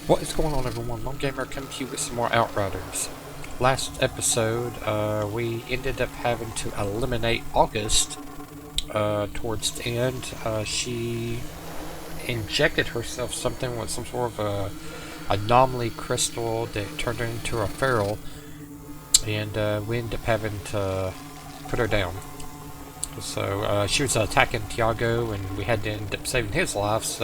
What is going on, everyone? Lone Gamer coming to you with some more Outriders. Last episode, we ended up having to eliminate August towards the end. She injected herself something with some sort of a anomaly crystal that turned her into a feral, and we ended up having to put her down. So she was attacking Tiago, and we had to end up saving his life.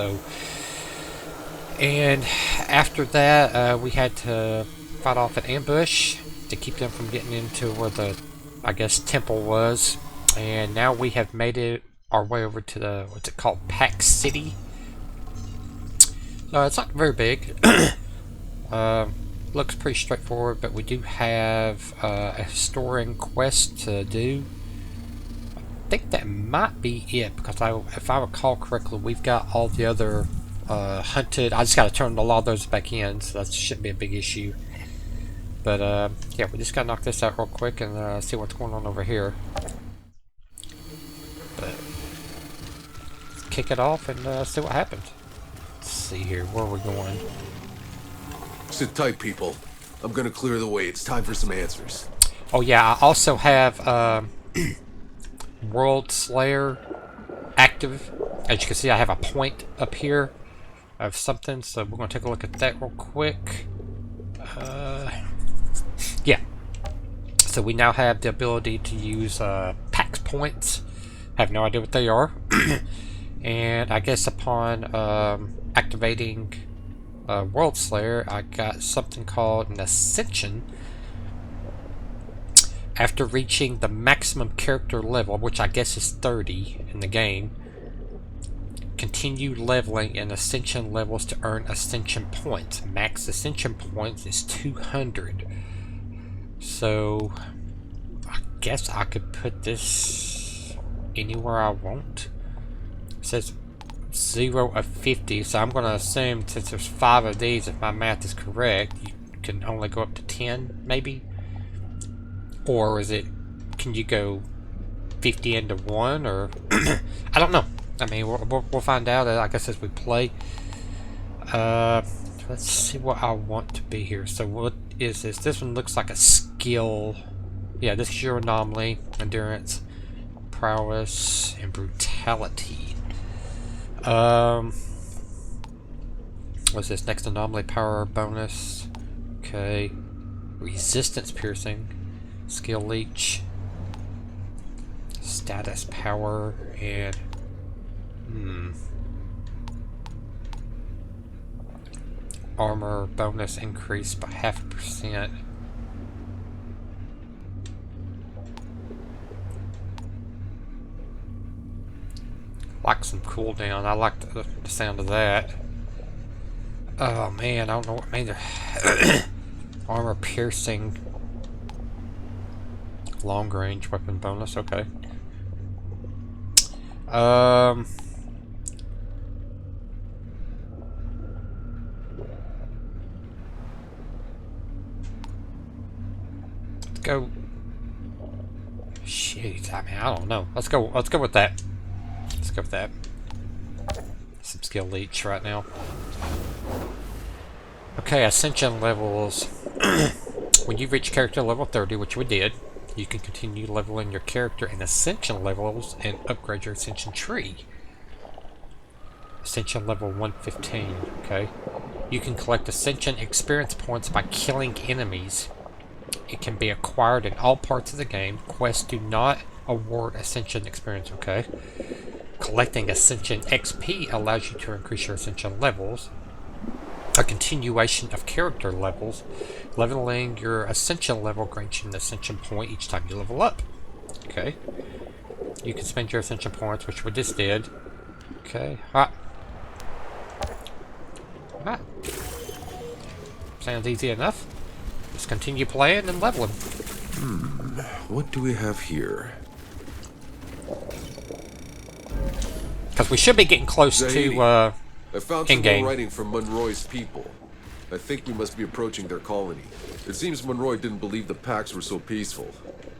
And after that, we had to fight off an ambush to keep them from getting into where the, I guess, temple was. And now we have made it our way over to the, what's it called, Pack City. It's not very big. Looks pretty straightforward, but we do have a historian quest to do. I think that might be it, because if I recall correctly, we've got all the other hunted. I just got to turn a lot of those back in, so that shouldn't be a big issue. But yeah, we just got to knock this out real quick and see what's going on over here. But let's kick it off and see what happens. Let's see here, where are we going? Sit tight, people. I'm gonna clear the way. It's time for some answers. Oh yeah, I also have World Slayer active. As you can see, I have a point up here of something, so we're going to take a look at that real quick. Yeah. So we now have the ability to use PAX points. I have no idea what they are. And I guess upon activating World Slayer, I got something called an Ascension. After reaching the maximum character level, which I guess is 30 in the game, continue leveling in Ascension levels to earn Ascension points. Max Ascension points is 200. So, I guess I could put this anywhere I want. It says 0 of 50, so I'm going to assume since there's 5 of these, if my math is correct, you can only go up to 10, maybe? Or is it, can you go 50 into 1, or I don't know. I mean, we'll find out, I guess, as we play. Let's see what I want to be here. So what is this? This one looks like a skill. Yeah, this is your anomaly, endurance, prowess, and brutality. What's this? Next anomaly, power bonus. Okay. Resistance piercing. Skill leech, status power, and armor bonus increased by 0.5%. Like some cooldown. I like the sound of that. Oh man, I don't know what I mean. Armor piercing. Long range weapon bonus, okay. Let's go. Shit, I mean, I don't know. Let's go with that. Let's go with that. Some skill leech right now. Okay, Ascension levels. When you reach character level 30, which we did, you can continue leveling your character in Ascension levels and upgrade your Ascension tree. Ascension level 115, okay. You can collect Ascension experience points by killing enemies. It can be acquired in all parts of the game. Quests do not award Ascension experience, okay. Collecting Ascension XP allows you to increase your Ascension levels. A continuation of character levels. Leveling your Ascension level grants you an Ascension point each time you level up. Okay. You can spend your Ascension points, which we just did. Okay. Hot. Hot. Sounds easy enough. Let's continue playing and leveling. What do we have here? Because we should be getting close to I found some in-game. more writing from Monroy's people. I think we must be approaching their colony. It seems Monroy didn't believe the Pax were so peaceful.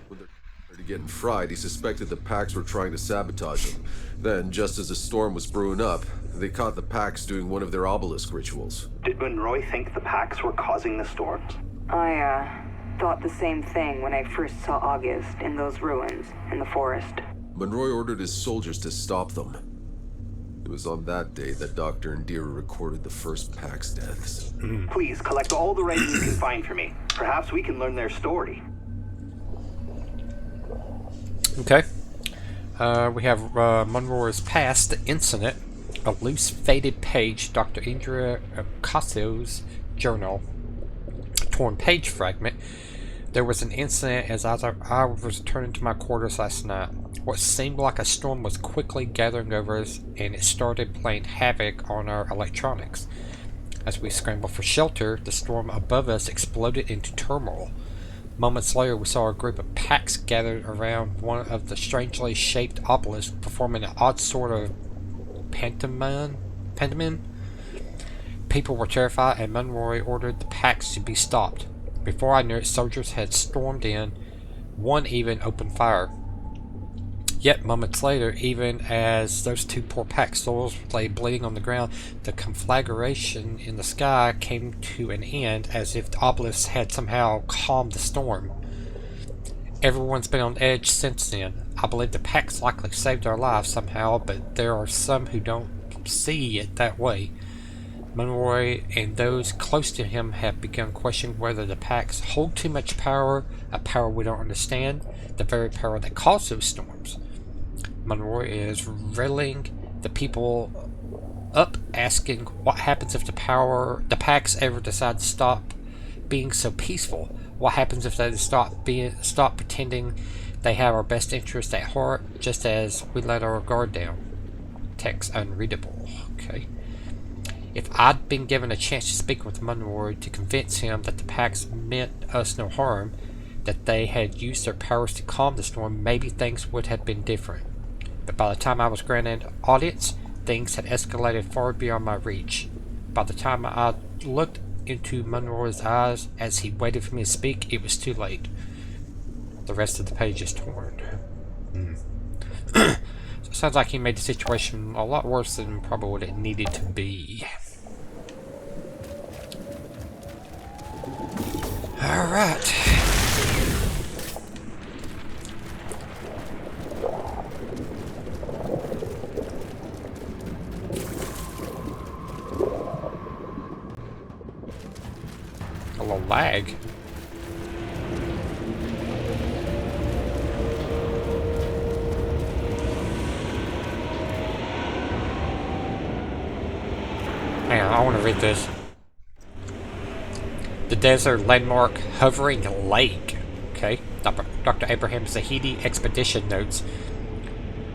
When they started getting fried, he suspected the Pax were trying to sabotage him. Then, just as the storm was brewing up, They caught the Pax doing one of their obelisk rituals. Did Monroy think the Pax were causing the storms? I thought the same thing when I first saw August in those ruins in the forest. Monroy ordered his soldiers to stop them. It was on that day that Dr. Indira recorded the first Pax deaths. Please collect all the writing you can find for me. Perhaps we can learn their story. Okay. We have Monroy's past incident, a loose, faded page, Dr. Indra Ocasio's journal, a torn page fragment. There was an incident as I was returning to my quarters last night. What seemed like a storm was quickly gathering over us, and it started playing havoc on our electronics. As we scrambled for shelter, the storm above us exploded into turmoil. Moments later, we saw a group of Pax gathered around one of the strangely shaped obelisks, performing an odd sort of pantomime. People were terrified, and Monroy ordered the Pax to be stopped. Before I knew it, soldiers had stormed in. One even opened fire. Yet moments later, even as those two poor Pax souls lay bleeding on the ground, the conflagration in the sky came to an end, as if the obelisk had somehow calmed the storm. Everyone's been on edge since then. I believe the Pax likely saved our lives somehow, but there are some who don't see it that way. Monroy and those close to him have begun questioning whether the Pax hold too much power, a power we don't understand, the very power that caused those storms. Monroy is riddling the people up, asking what happens if the Pax ever decide to stop being so peaceful. What happens if they stop pretending they have our best interests at heart, just as we let our guard down? Text unreadable. Okay. If I'd been given a chance to speak with Monroy to convince him that the Pax meant us no harm, that they had used their powers to calm the storm, maybe things would have been different. But by the time I was granted audience, things had escalated far beyond my reach. By the time I looked into Monroy's eyes as he waited for me to speak, it was too late. The rest of the page is torn. So it sounds like he made the situation a lot worse than probably what it needed to be. Alright. A little lag. Hang on, I want to read this. The desert landmark hovering lake. Okay. Dr. Abraham Zahidi expedition notes.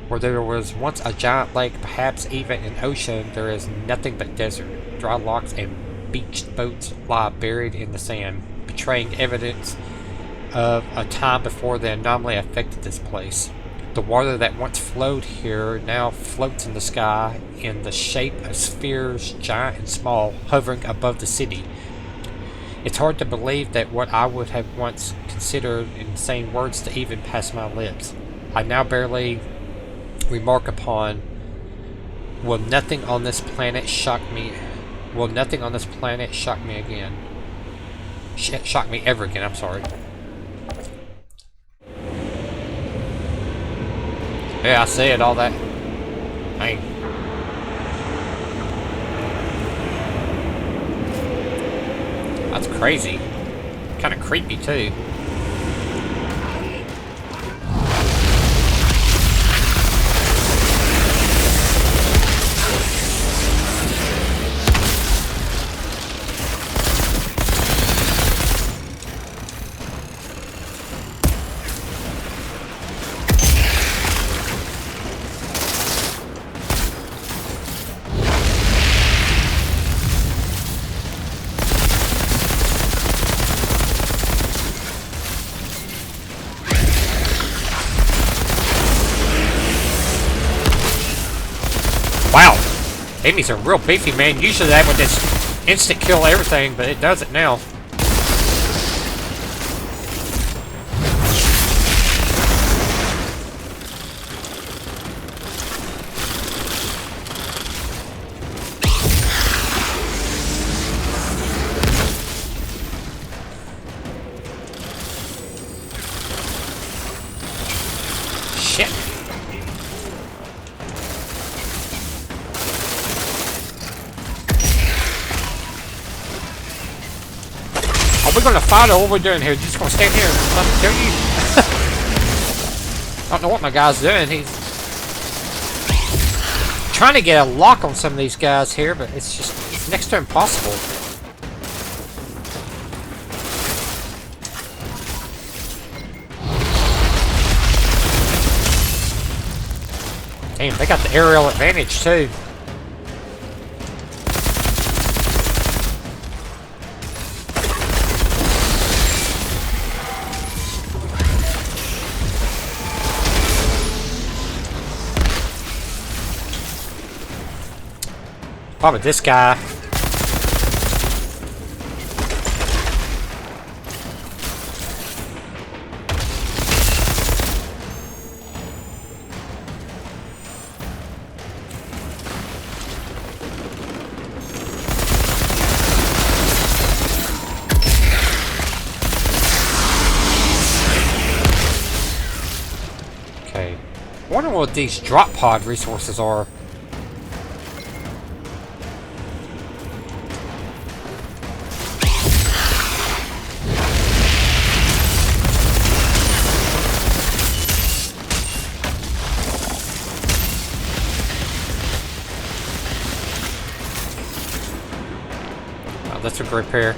Where there was once a giant lake, perhaps even an ocean, there is nothing but desert. Dry logs and beached boats lie buried in the sand, betraying evidence of a time before the anomaly affected this place. The water that once flowed here now floats in the sky in the shape of spheres, giant and small, hovering above the city. It's hard to believe that what I would have once considered insane words to even pass my lips, I now barely remark upon. Will nothing on this planet shock me? Will nothing on this planet shock me again? Shock me ever again, I'm sorry. Yeah, I said all that. Dang. That's crazy. Kind of creepy, too. Wow, enemies are real beefy, man. Usually that would just instant kill everything, but it does it now. gonna fight or what we doing here? Just gonna stand here and let me kill you? I don't know what my guy's doing. He's trying to get a lock on some of these guys here, but it's just next to impossible. Damn, they got the aerial advantage too. Probably this guy. Okay. I wonder what these drop pod resources are. That's a great pair.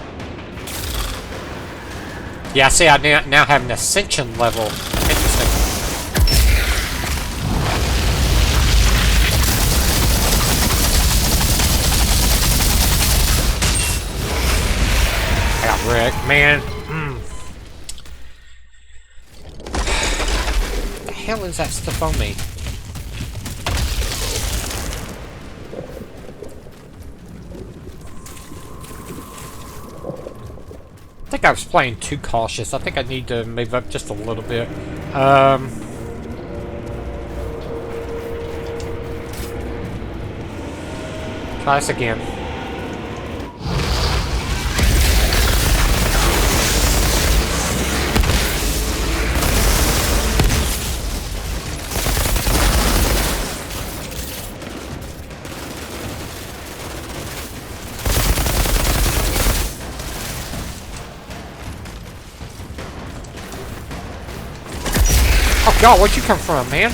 Yeah, I see. I now have an ascension level. Interesting. I got wrecked, man. What the hell is that stuff on me? I think I was playing too cautious. I think I need to move up just a little bit. Try this again. God, where'd you come from, man?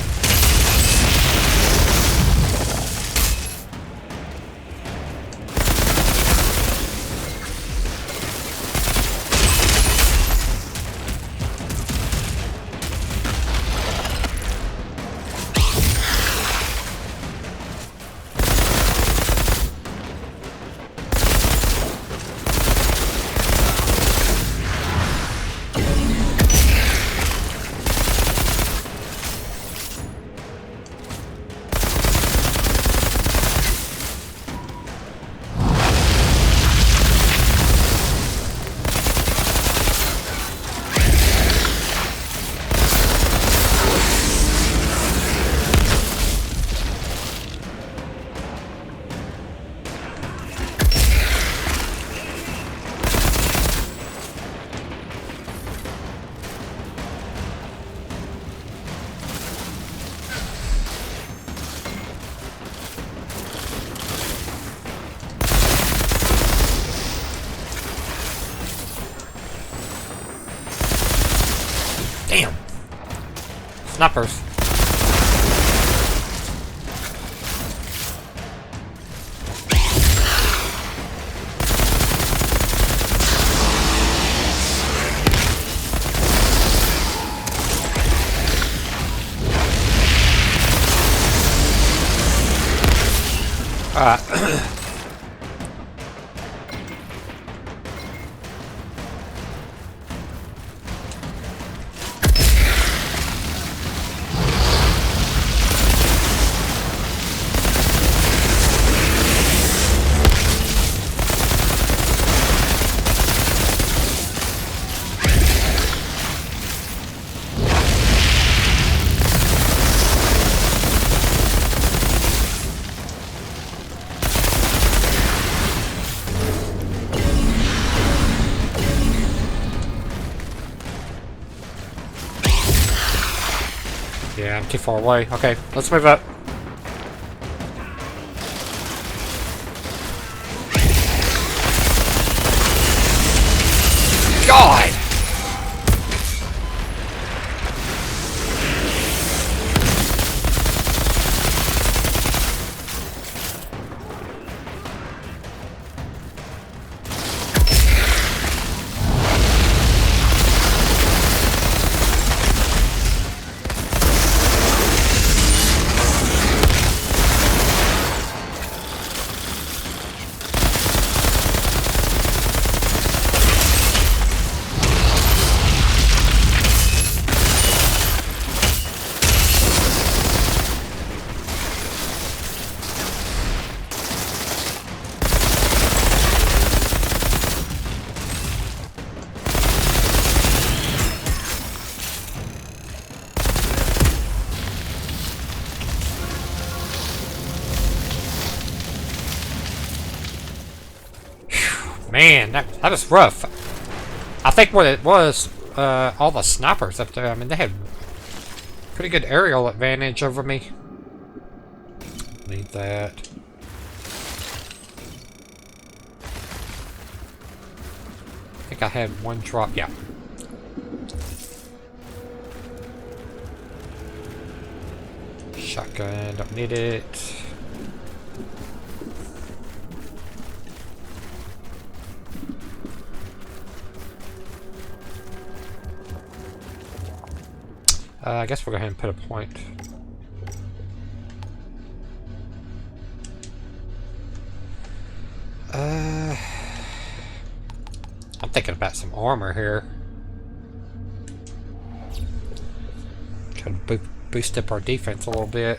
Damn! Snappers. Yeah, I'm too far away. Okay, let's move up. God! Man, that was rough. I think what it was, all the snipers up there, I mean, they had pretty good aerial advantage over me. Need that. I think I had one drop, yeah. Shotgun, don't need it. I guess we'll go ahead and put a point. I'm thinking about some armor here. Try to boost up our defense a little bit.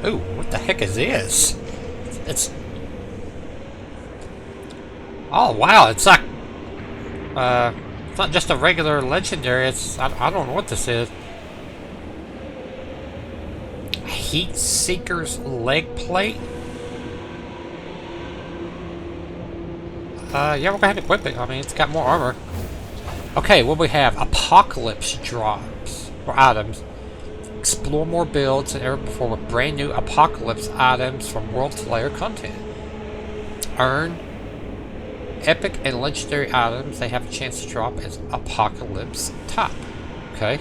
Ooh, what the heck is this? It's... Oh, wow, it's like... it's not just a regular legendary, it's... I don't know what this is. Heat Seeker's leg plate? Yeah, we'll go ahead and equip it. I mean, it's got more armor. Okay, what do we have? Apocalypse drops. Or items. Explore more builds than ever before with brand new Apocalypse items from World Slayer content. Earn epic and legendary items they have a chance to drop as Apocalypse top. Okay.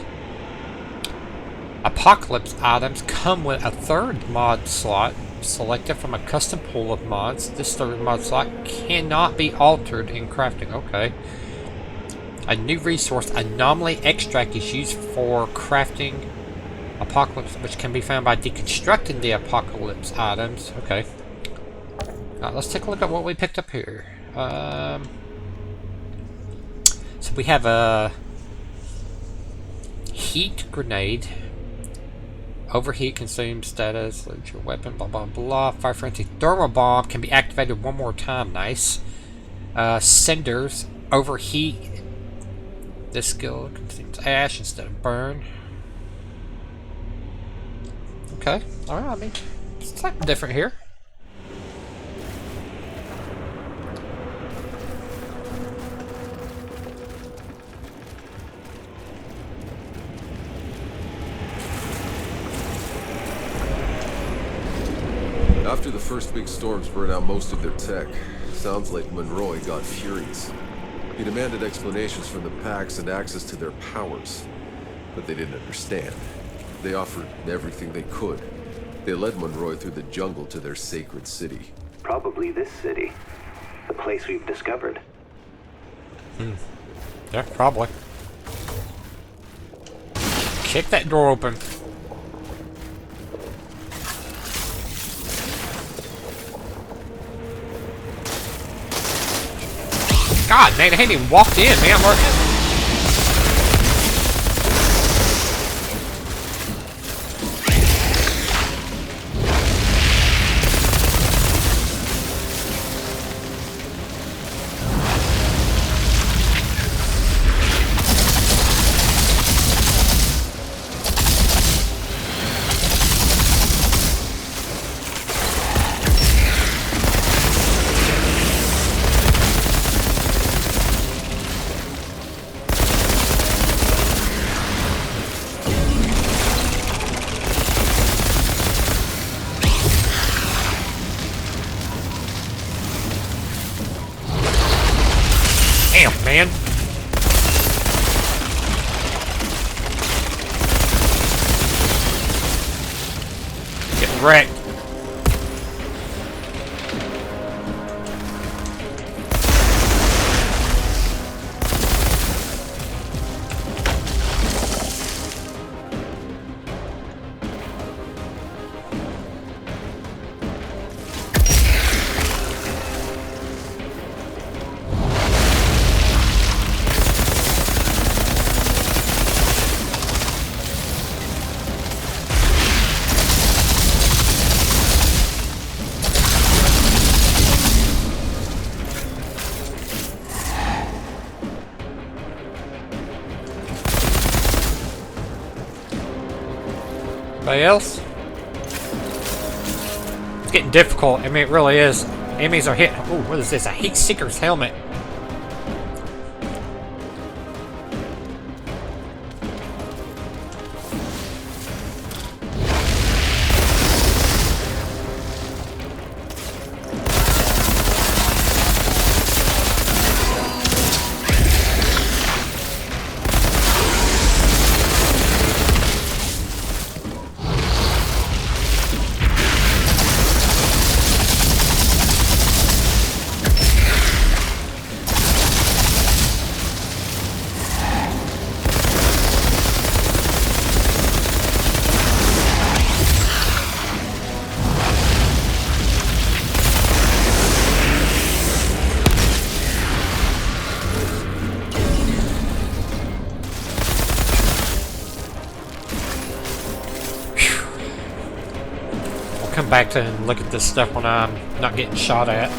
Apocalypse items come with a third mod slot selected from a custom pool of mods. This third mod slot cannot be altered in crafting. Okay. A new resource, Anomaly Extract, is used for crafting Apocalypse, which can be found by deconstructing the Apocalypse items. Okay. Let's take a look at what we picked up here. So we have a heat grenade. Overheat consumes status. Load your weapon. Blah blah blah. Fire frenzy. Thermal bomb can be activated one more time. Nice. Cinders. Overheat. This skill consumes ash instead of burn. Okay, alright, I mean, it's something different here. After the first big storms burned out most of their tech, sounds like Monroy got furious. He demanded explanations from the packs and access to their powers, but they didn't understand. They offered everything they could. They led Monroy through the jungle to their sacred city. Probably this city. The place we've discovered. Yeah, probably. Kick that door open. God, man, I hadn't even walked in, man. Damn, man. Getting wrecked. Anybody else? It's getting difficult. I mean, it really is. Enemies are hitting. Ooh, what is this? A heat seeker's helmet. Come back to and look at this stuff when I'm not getting shot at.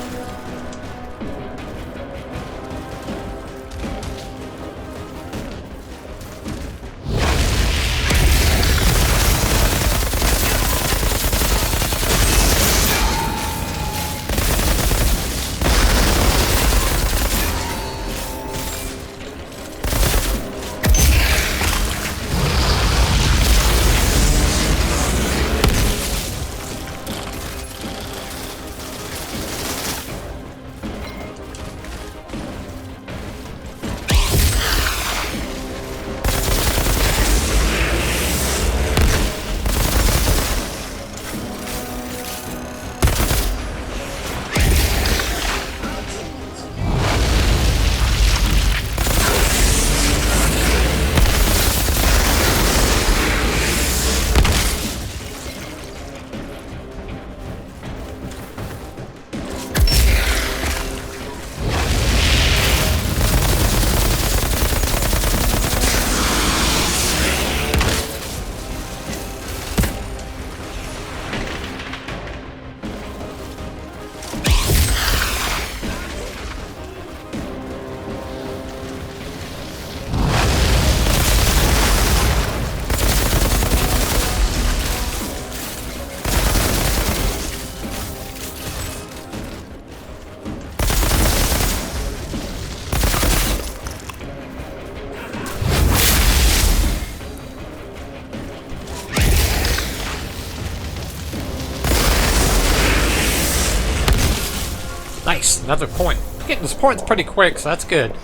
Nice, another point. Getting this points pretty quick, so that's good.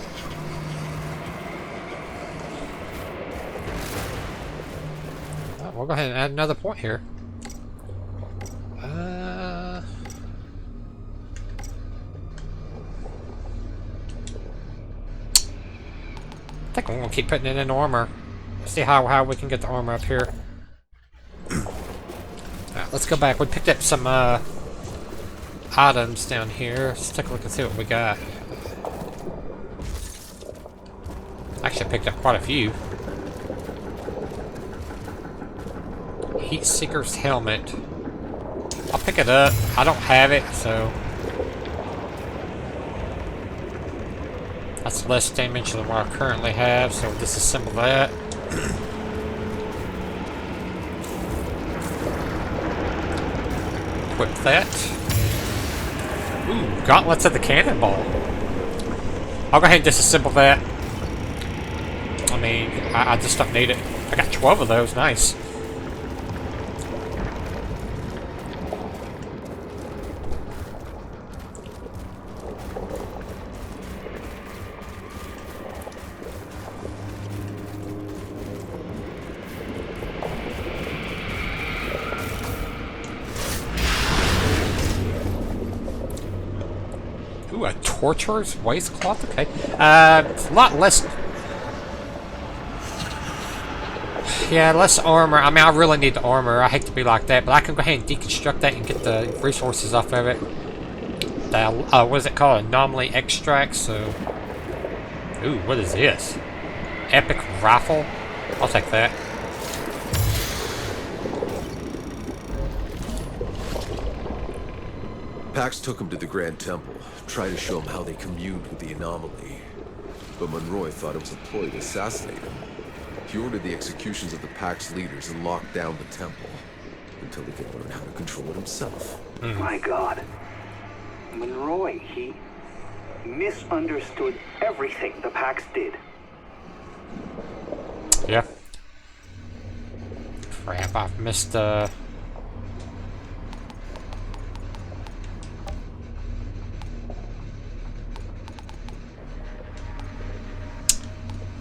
We'll go ahead and add another point here. I think I'm gonna keep putting it in armor. See how we can get the armor up here. Alright, let's go back. We picked up some items down here. Let's take a look and see what we got. Actually, I picked up quite a few. Heat Seeker's helmet. I'll pick it up. I don't have it, so that's less damage than what I currently have, so we'll disassemble that. Equip that. Ooh, gauntlets of the cannonball. I'll go ahead and disassemble that. I mean, I just don't need it. I got 12 of those, nice. Ooh, a torturer's waistcloth? Okay. A lot less... Yeah, less armor. I mean, I really need the armor. I hate to be like that, but I can go ahead and deconstruct that and get the resources off of it. The, what is it called? Anomaly extract, so... Ooh, what is this? Epic rifle? I'll take that. Pax took him to the Grand Temple, tried to show him how they communed with the anomaly. But Monroy thought it was a ploy to assassinate him. He ordered the executions of the Pax leaders and locked down the temple until he could learn how to control it himself. My God. Monroy, he misunderstood everything the Pax did. Yeah. Crap, I've missed,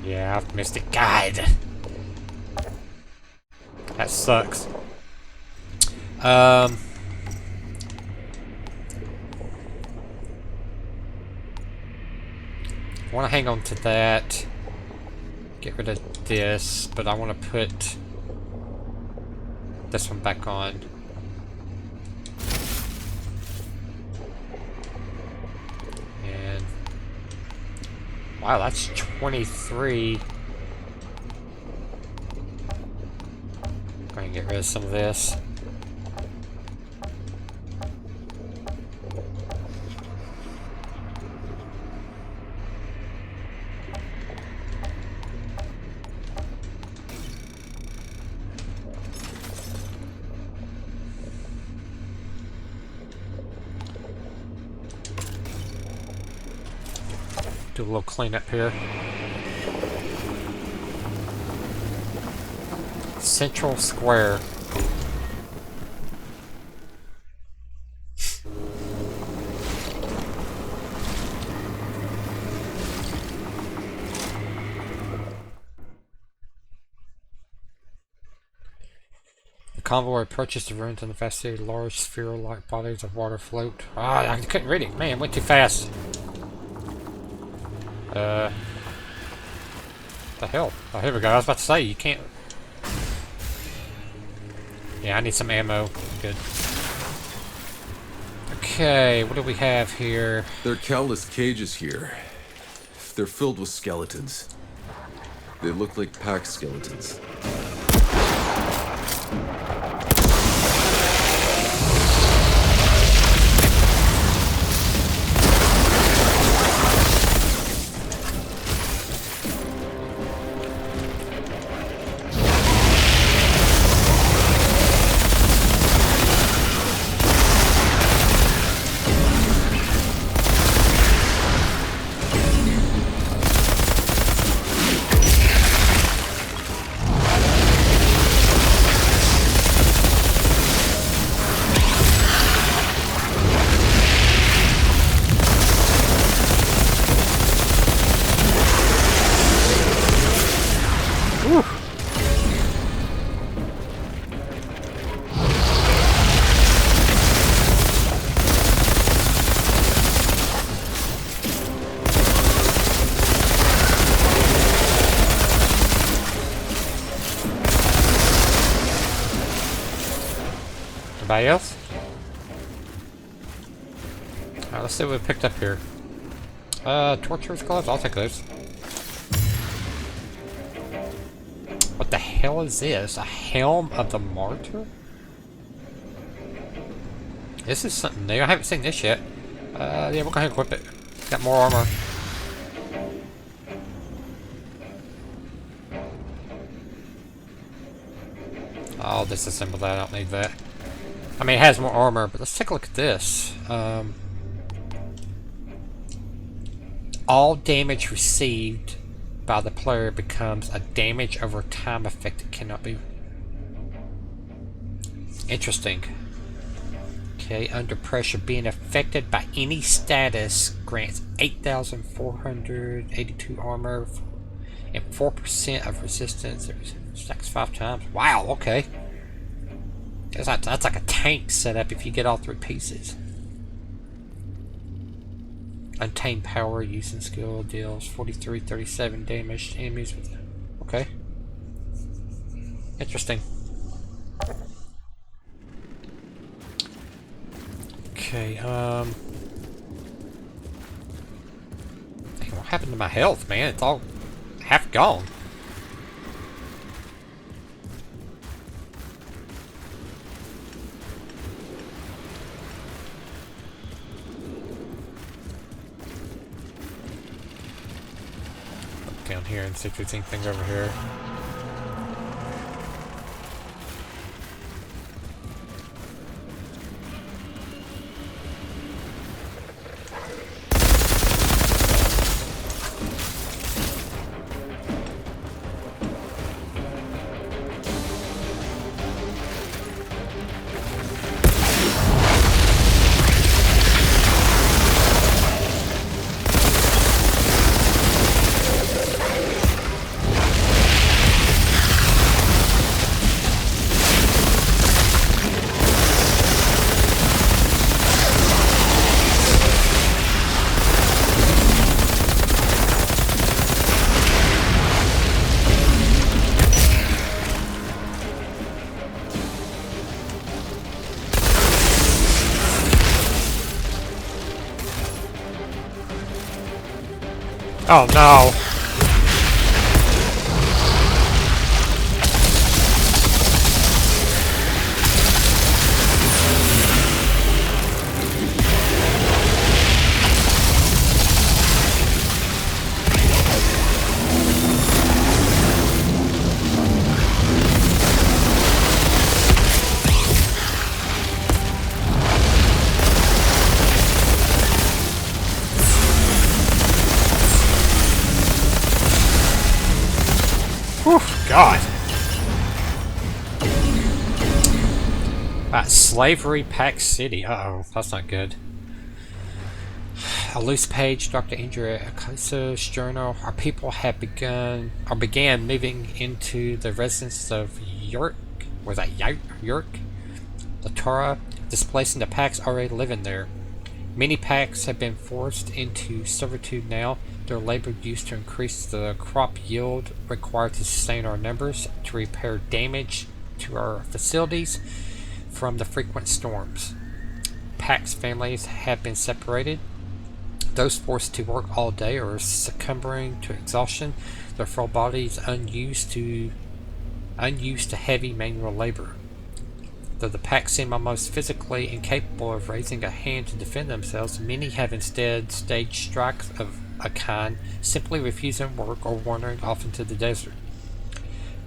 Yeah, I've missed it. God! That sucks. I want to hang on to that. Get rid of this, but I want to put this one back on. And wow, that's 23. Going to get rid of some of this. Do a little cleanup here. Central Square. The convoy approaches the ruins in the vicinity. Large sphere-like bodies of water float. Ah, I couldn't read it. Man, went too fast. The hell? Oh, here we go. I was about to say, you can't... Yeah, I need some ammo. Good. Okay, what do we have here? There are countless cages here. They're filled with skeletons. They look like Pax skeletons. Anybody else? Alright, let's see what we picked up here. Torturer's gloves? I'll take those. What the hell is this? A helm of the martyr? This is something new. I haven't seen this yet. Yeah, we'll go ahead and equip it. Got more armor. I'll disassemble that. I don't need that. I mean, it has more armor, but let's take a look at this. All damage received by the player becomes a damage over time effect that cannot be... Interesting. Okay, under pressure, being affected by any status grants 8,482 armor and 4% of resistance. It stacks 5 times. Wow, okay. That's like a tank setup if you get all 3 pieces. Untamed power using skill deals 43-37 damage to enemies with. Okay. Interesting. Okay, Dang, what happened to my health, man? It's all half gone. Look down here and see if there's anything over here. Oh no! Whew, God. Slavery Pack City. Uh-oh, that's not good. A loose page, Dr. Andrea Acosa's journal. Our people have began moving into the residence of York. Was that York? Latara, displacing the packs already living there. Many packs have been forced into servitude now. Their labor used to increase the crop yield required to sustain our numbers, to repair damage to our facilities from the frequent storms. Packs' families have been separated. Those forced to work all day are succumbing to exhaustion, their frail bodies unused to heavy manual labor. Though the pack seem almost physically incapable of raising a hand to defend themselves, many have instead staged strikes of a kind, simply refusing work or wandering off into the desert.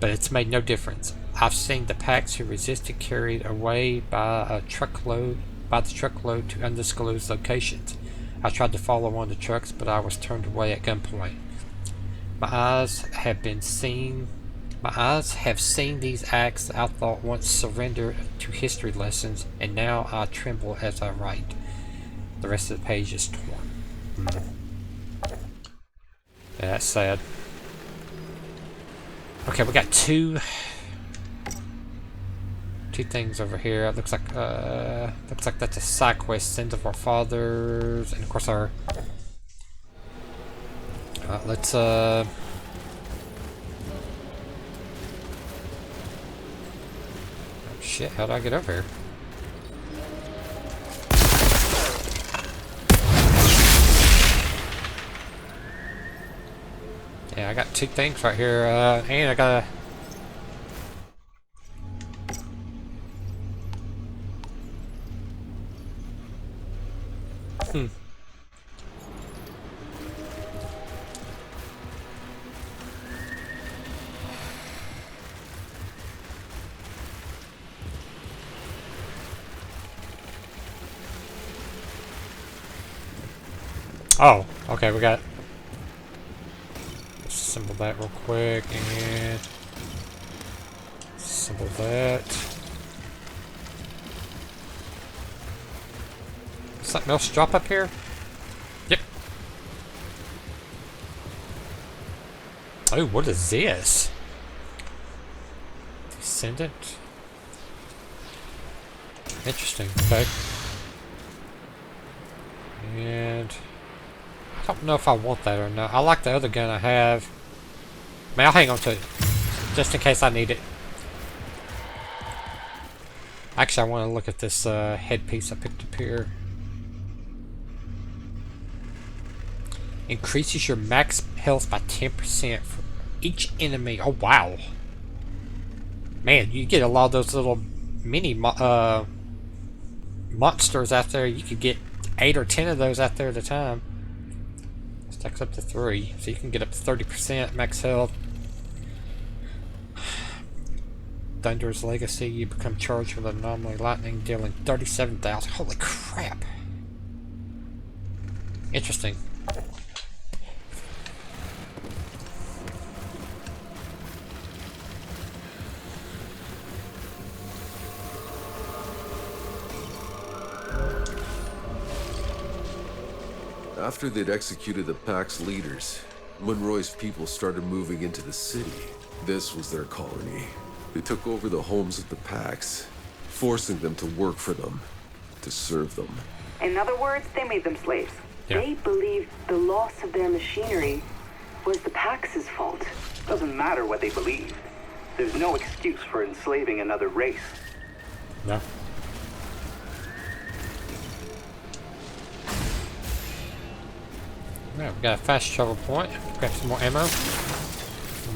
But it's made no difference. I've seen the packs who resisted carried away by the truckload to undisclosed locations. I tried to follow one of the trucks, but I was turned away at gunpoint. My eyes have seen these acts I thought once surrendered to history lessons, and now I tremble as I write. The rest of the page is torn. Yeah, that's sad. Okay, we got two things over here. It looks like that's a side quest. Sins of our fathers, and of course our. Let's Oh shit! How do I get over here? Yeah, I got two things right here, and I gotta. Oh, okay, we got. Assemble that real quick and assemble that. Something else drop up here? Yep. Oh, what is this? Descendant? Interesting, okay. And Don't know if I want that or not. I like the other gun I have. I mean, I'll hang on to it. Just in case I need it. Actually, I want to look at this headpiece I picked up here. Increases your max health by 10% for each enemy. Oh, wow. Man, you get a lot of those little mini monsters out there. You could get 8 or 10 of those out there at a time. Stacks up to 3. So you can get up to 30% max health. Thunder's Legacy, you become charged with anomaly lightning, dealing 37,000. Holy crap! Interesting. After they'd executed the Pack's leaders, Monroy's people started moving into the city. This was their colony. They took over the homes of the Packs, forcing them to work for them, to serve them. In other words, they made them slaves. Yeah. They believed the loss of their machinery was the Pax's fault. Doesn't matter what they believe. There's no excuse for enslaving another race. No. Alright, we got a fast travel point. Grab some more ammo.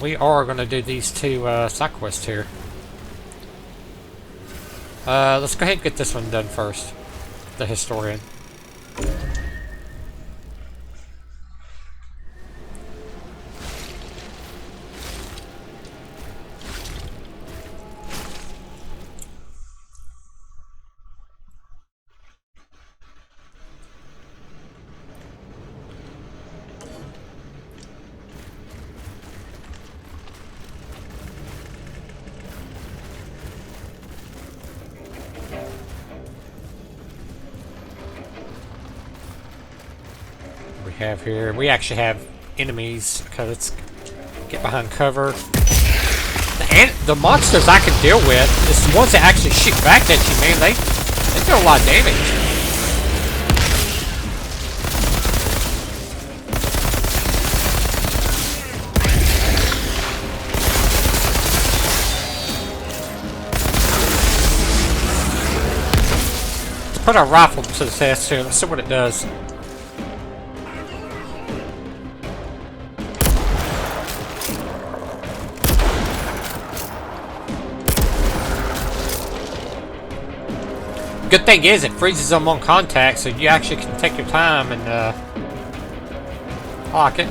We are going to do these two side quests here. Let's go ahead and get this one done first. The historian. Have here. We actually have enemies. Okay, let's get behind cover. The monsters I can deal with is the ones that actually shoot back at you, man. They do a lot of damage. Let's put our rifle to the test here. Let's see what it does. Good thing is, it freezes them on contact, so you actually can take your time and, I like it.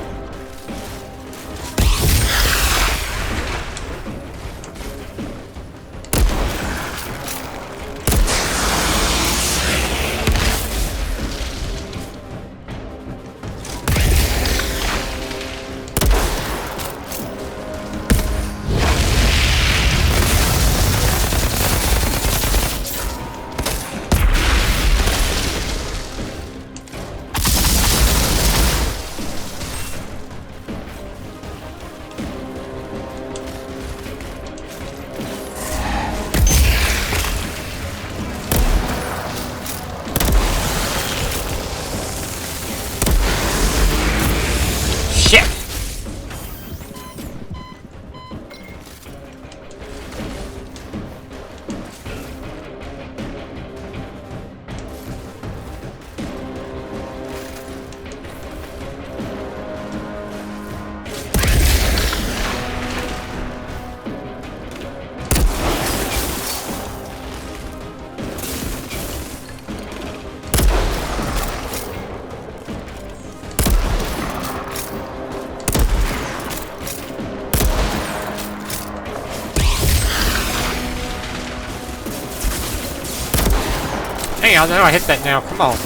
Hey, I know I hit that now. Come on.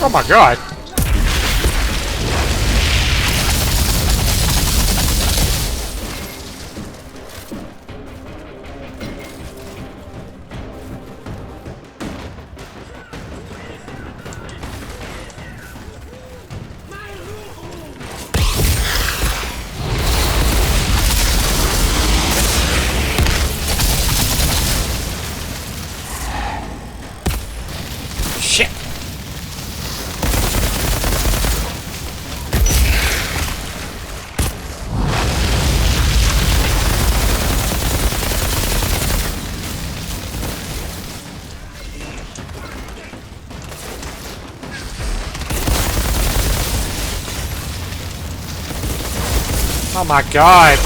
Oh my god! Shit! Oh my god!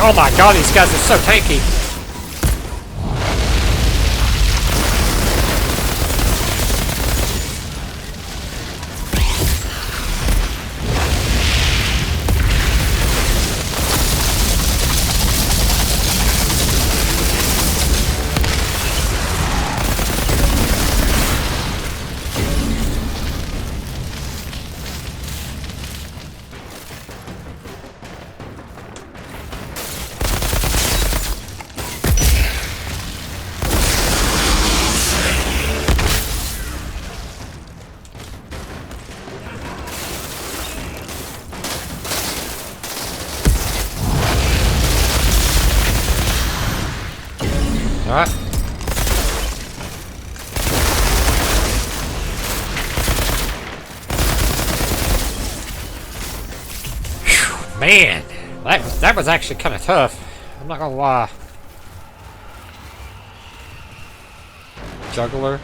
Oh my god, these guys are so tanky. Alright. Man, that was actually kind of tough. I'm not gonna lie. Juggler.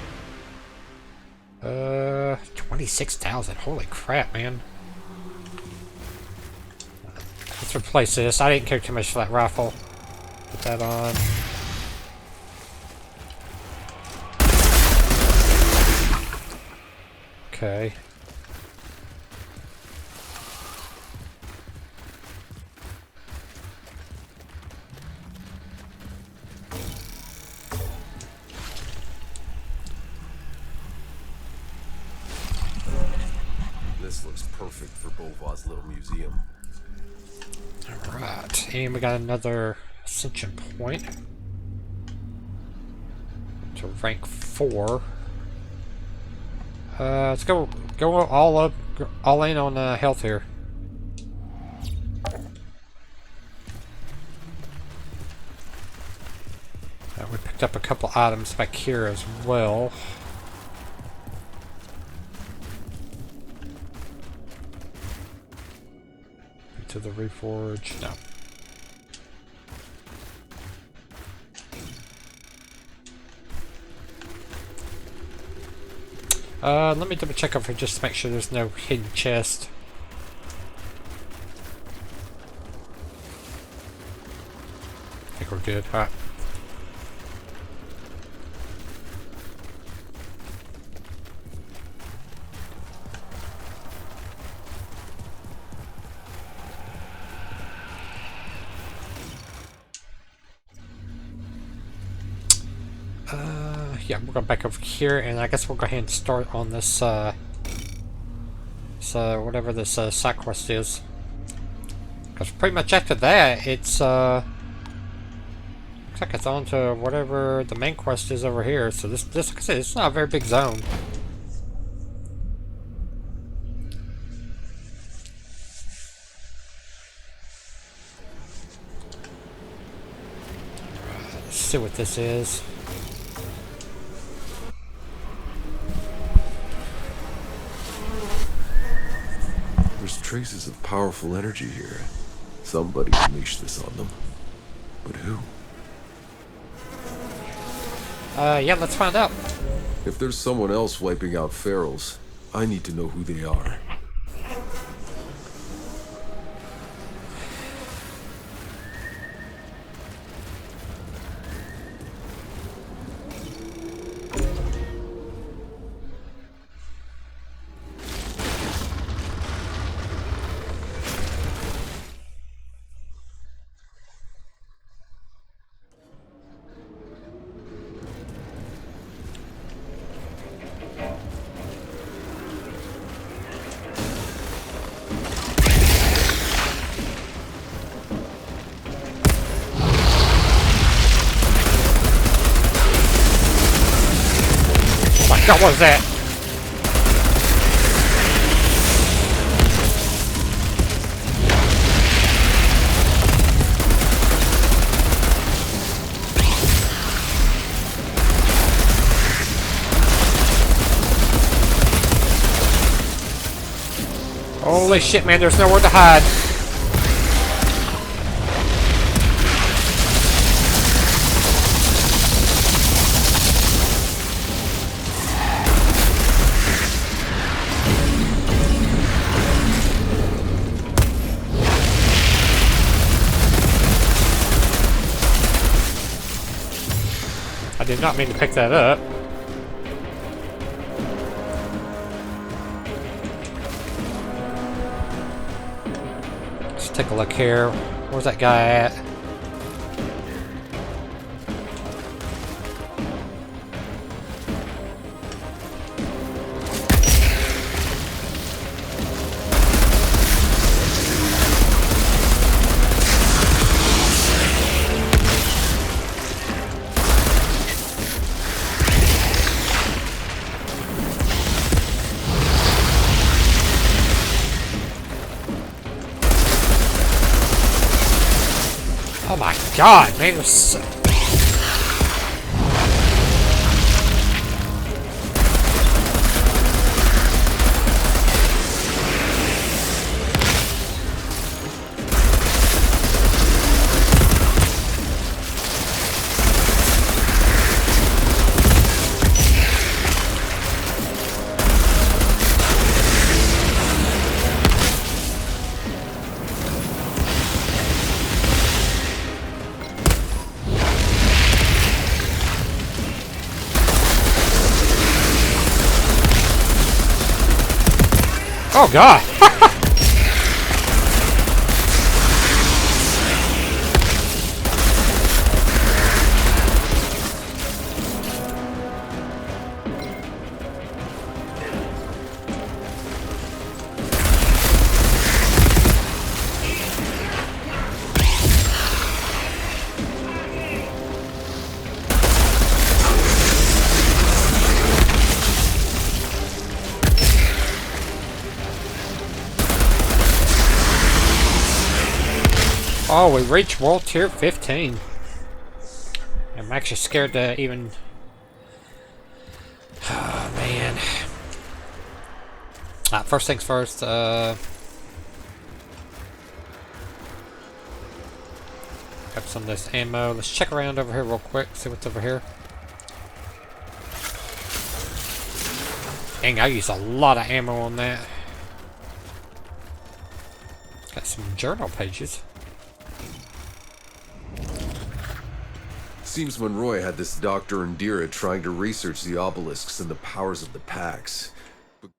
26,000. Holy crap, man. Let's replace this. I didn't care too much for that rifle. Put that on. Okay. This looks perfect for Bova's little museum. Alright, and we got another ascension point. To rank 4. Let's go all in on health here. We picked up a couple items back here as well. To the reforge, no. Let me double check over just to make sure there's no hidden chest. I think we're good. Alright. Yeah, we're going back over here, and I guess we'll go ahead and start on this, whatever this, side quest is. Because pretty much after that, it's, looks like it's on to whatever the main quest is over here. So this like I said, it's not a very big zone. Let's see what this is. There's traces of powerful energy here. Somebody unleashed this on them. But who? Yeah, let's find out. If there's someone else wiping out ferals, I need to know who they are. What was that? Holy shit, man, there's nowhere to hide. I did not mean to pick that up. Let's take a look here. Where's that guy at? Oh my god, man, there's so... Oh god! Oh, we reached World Tier 15. I'm actually scared to even... Oh, man. First things first, grab some of this ammo. Let's check around over here real quick, see what's over here. Dang, I used a lot of ammo on that. Got some journal pages. Seems Monroy had this Dr. Indira trying to research the obelisks and the powers of the packs, but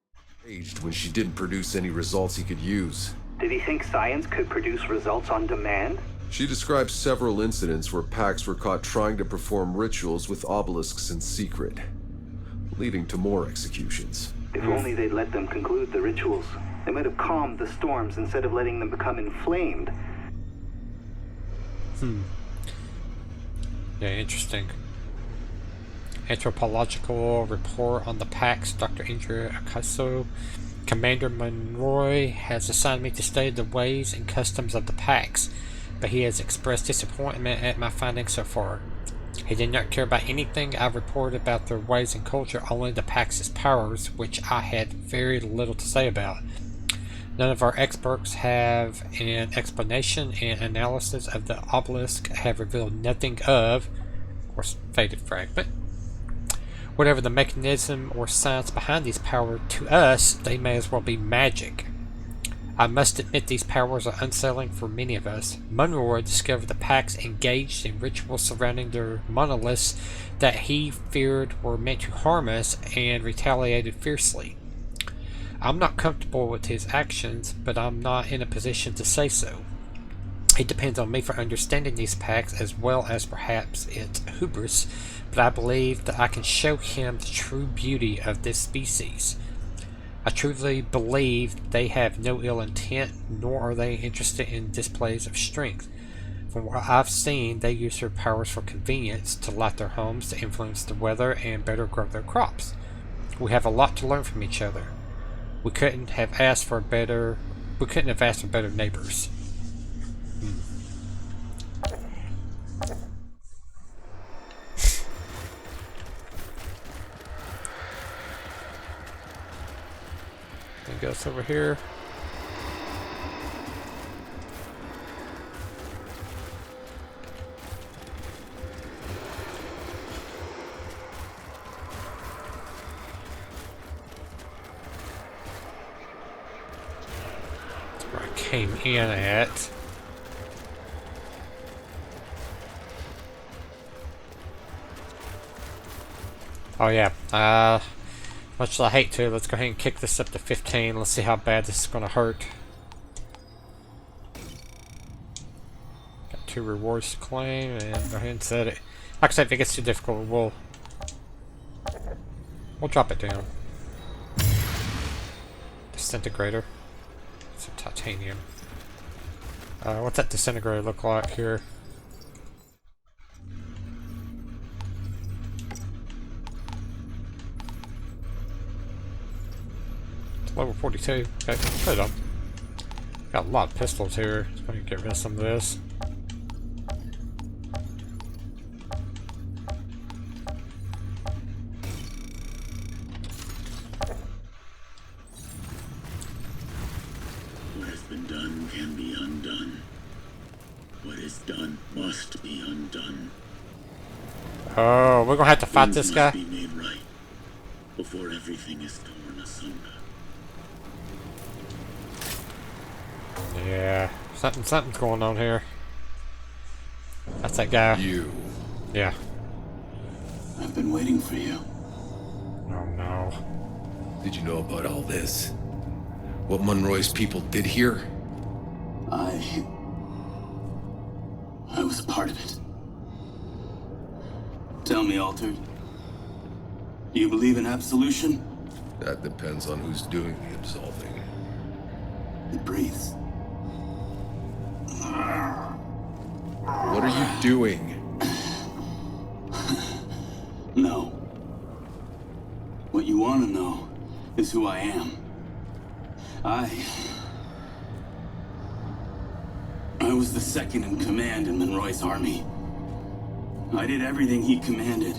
raged when she didn't produce any results he could use. Did he think science could produce results on demand? She describes several incidents where packs were caught trying to perform rituals with obelisks in secret, leading to more executions. If only they'd let them conclude the rituals. They might have calmed the storms instead of letting them become inflamed. Yeah, interesting. Anthropological report on the PAX, Dr. Andrea Acaso. Commander Monroy has assigned me to study the ways and customs of the PAX, but he has expressed disappointment at my findings so far. He did not care about anything I reported about their ways and culture, only the PAX's powers, which I had very little to say about. None of our experts have an explanation, and analysis of the obelisk have revealed nothing of course, faded fragment. Whatever the mechanism or science behind these powers, to us, they may as well be magic. I must admit these powers are unsettling for many of us. Monroy discovered the PAX engaged in rituals surrounding their monoliths that he feared were meant to harm us and retaliated fiercely. I'm not comfortable with his actions, but I'm not in a position to say so. It depends on me for understanding these PAX as well as perhaps its hubris, but I believe that I can show him the true beauty of this species. I truly believe they have no ill intent, nor are they interested in displays of strength. From what I've seen, they use their powers for convenience, to light their homes, to influence the weather, and better grow their crops. We have a lot to learn from each other. We couldn't have asked for better neighbors. Anything else over here? That's where I came in at. Oh yeah, much as I hate to, let's go ahead and kick this up to 15. Let's see how bad this is going to hurt. Got 2 rewards to claim, and go ahead and set it. Like I said, if it gets too difficult, we'll drop it down. Disintegrator. It's a titanium. What's that disintegrator look like here? Level 42. Okay, put it up. Got a lot of pistols here. Let's go ahead and get rid of some of this. What has been done can be undone. What is done must be undone. Oh, we're gonna have to fight this Things guy. must be made right before everything is torn asunder. Yeah, something's going on here. That's that guy. You. Yeah. I've been waiting for you. Oh no. Did you know about all this? What Monroy's people did here? I was a part of it. Tell me, Altered. Do you believe in absolution? That depends on who's doing the absolving. It breathes. What are you doing? No. What you want to know is who I am. I was the second in command in Monroy's army. I did everything he commanded.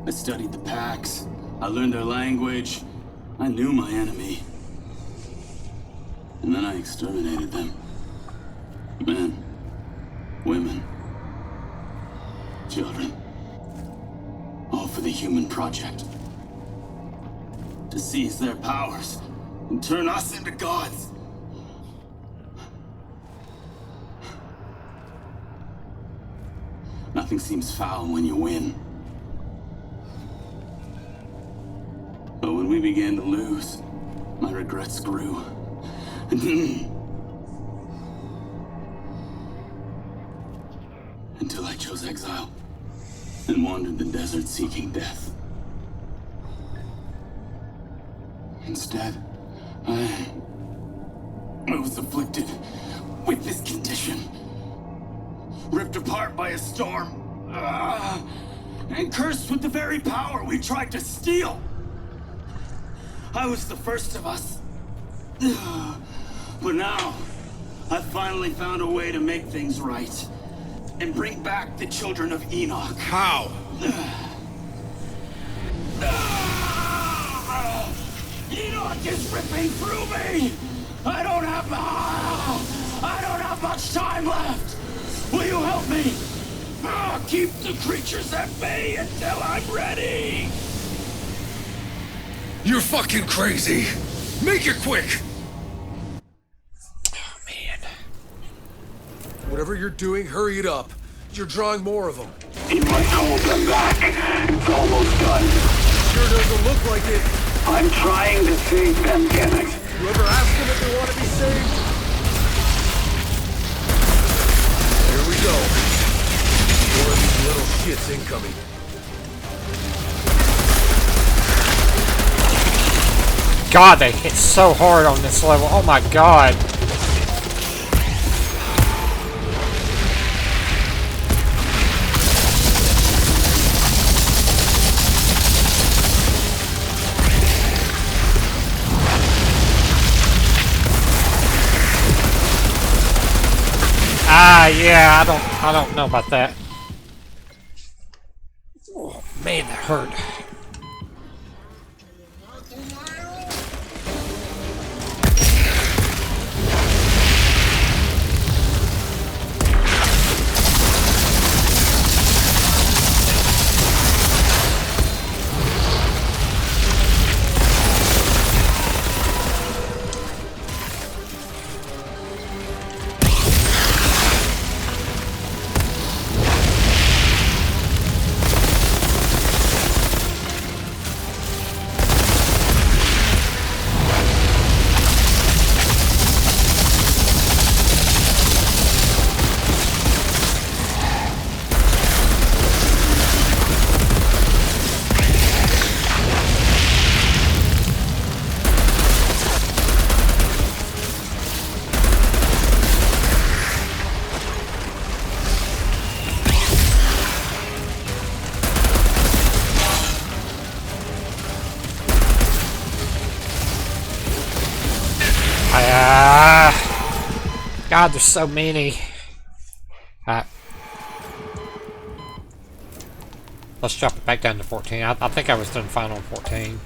I studied the PAX. I learned their language. I knew my enemy. And then I exterminated them. Men, women, children. All for the human project. To seize their powers and turn us into gods. Nothing seems foul when you win. But when we began to lose, my regrets grew. Until I chose exile and wandered the desert seeking death. Instead, I was afflicted with this condition. Ripped apart by a storm. And cursed with the very power we tried to steal. I was the first of us. But now, I finally found a way to make things right. And bring back the children of Enoch. How? Enoch is ripping through me! I don't have much time left! Will you help me? Keep the creatures at bay until I'm ready! You're fucking crazy! Make it quick! Oh, man. Whatever you're doing, hurry it up. You're drawing more of them. You must hold them back. It's almost done. Sure doesn't look like it. I'm trying to save them, damn it. You ever ask them if they want to be saved? Here we go. More of these little shits incoming. God, they hit so hard on this level. Oh my god. Yeah, I don't know about that. Oh man, that hurt. God, there's so many. Let's drop it back down to 14. I think I was done fine on 14.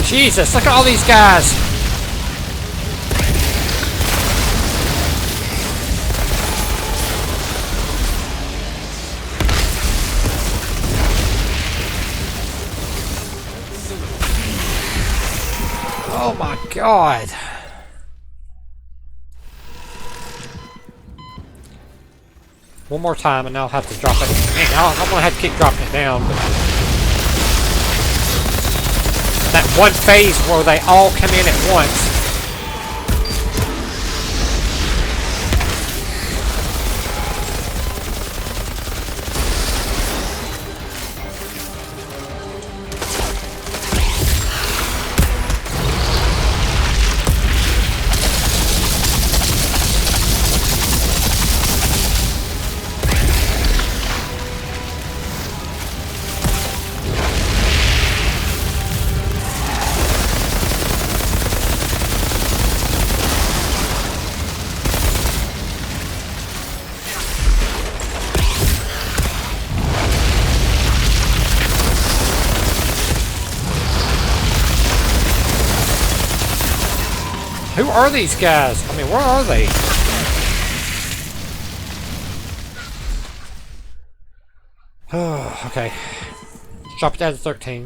Jesus, look at all these guys! Oh my god! One more time and I'll have to drop it. Man, I'm gonna have to keep dropping it down. But that one phase where they all come in at once. Who are these guys? I mean, where are they? Oh, okay. Drop it down to 13.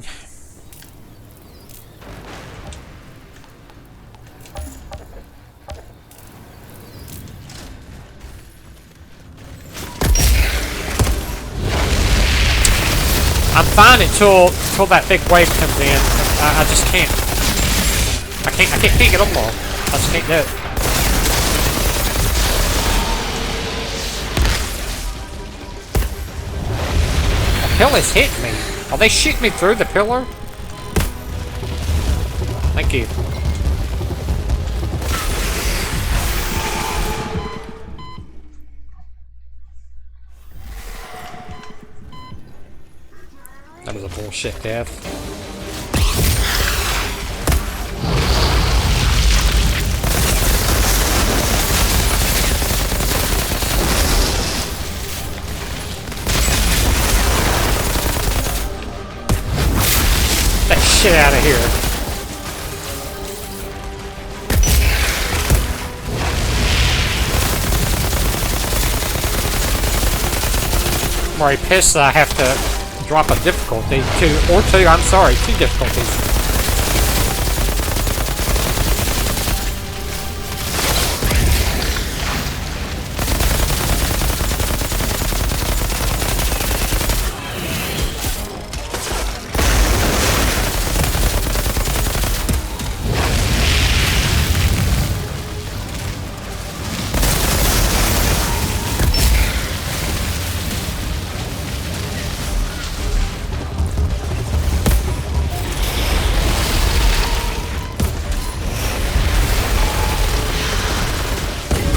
I'm fine until that big wave comes in. I just can't. I can't get them all. I just can't do it. The pillar's hitting me. Are they shooting me through the pillar? Thank you. That was a bullshit death. Get that shit out of here. I'm already pissed that I have to drop a difficulty, I'm sorry, 2 difficulties.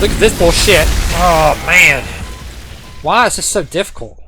Look at this bullshit. Oh, man. Why is this so difficult?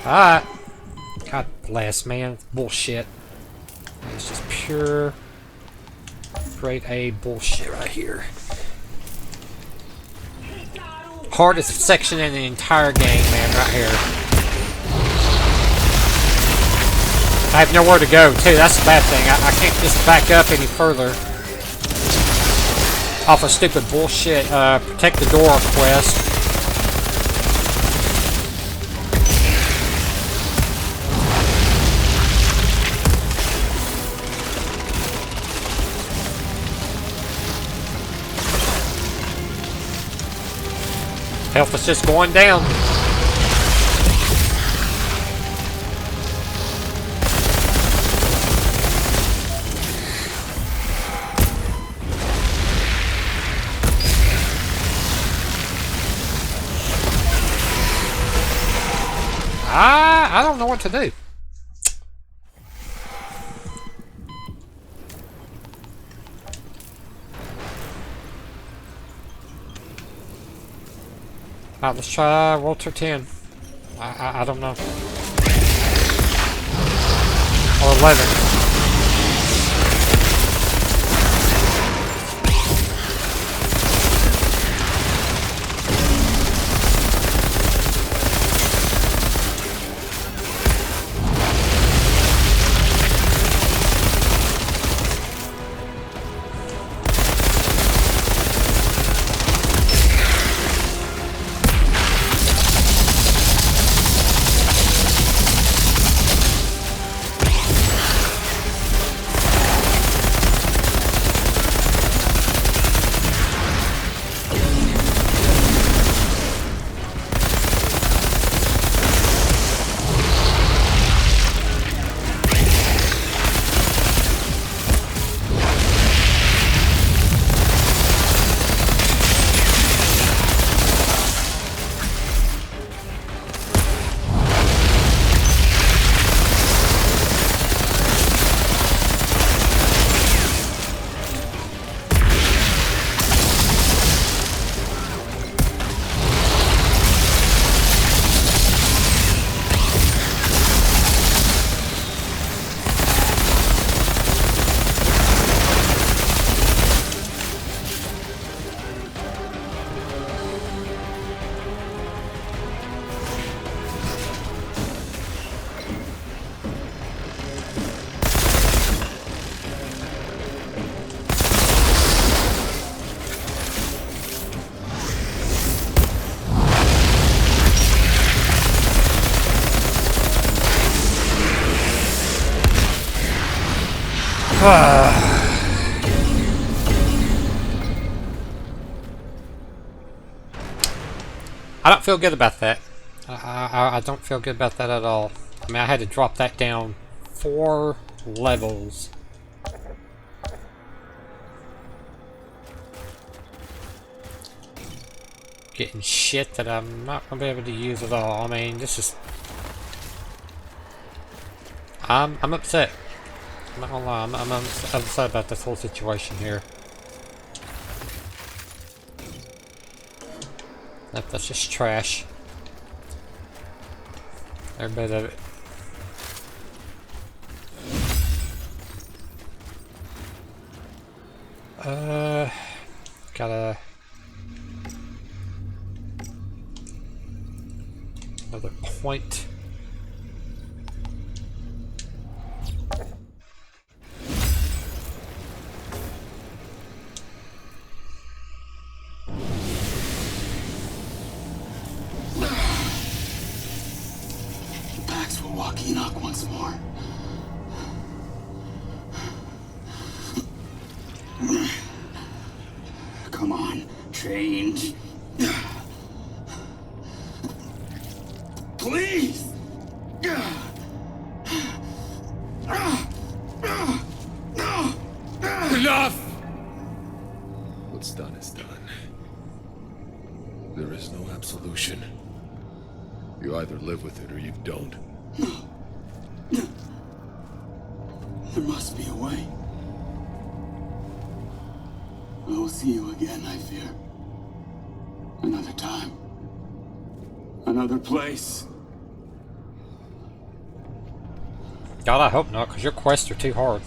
Alright. God bless, man. Bullshit. It's just pure grade A bullshit right here. Hardest section in the entire game, man, right here. I have nowhere to go, too. That's the bad thing. I can't just back up any further. Off a stupid bullshit, protect the door quest. Health is just going down. I don't know what to do. Alright, let's try Walter 10. I don't know. Or 11. I don't feel good about that. I don't feel good about that at all. I mean, I had to drop that down 4 levels. Getting shit that I'm not going to be able to use at all. I mean, this is... I'm upset. I'm not gonna lie, I'm upset about this whole situation here. That's just trash. Every bit of it. Got another point. Enoch once more. Come on, change. Please! Enough! What's done is done. There is no absolution. You either live with it or you don't. There must be a way. I will see you again, I fear. Another time. Another place. God, I hope not, because your quests are too hard.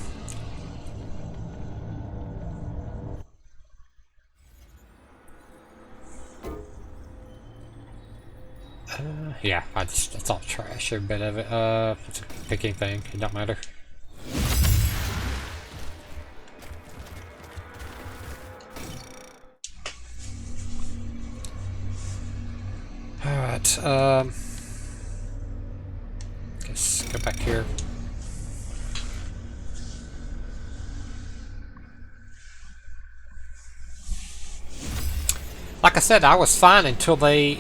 Yeah, that's all trash, every bit of it. It's a pick anything, it don't matter. Alright, guess go back here. Like I said, I was fine until the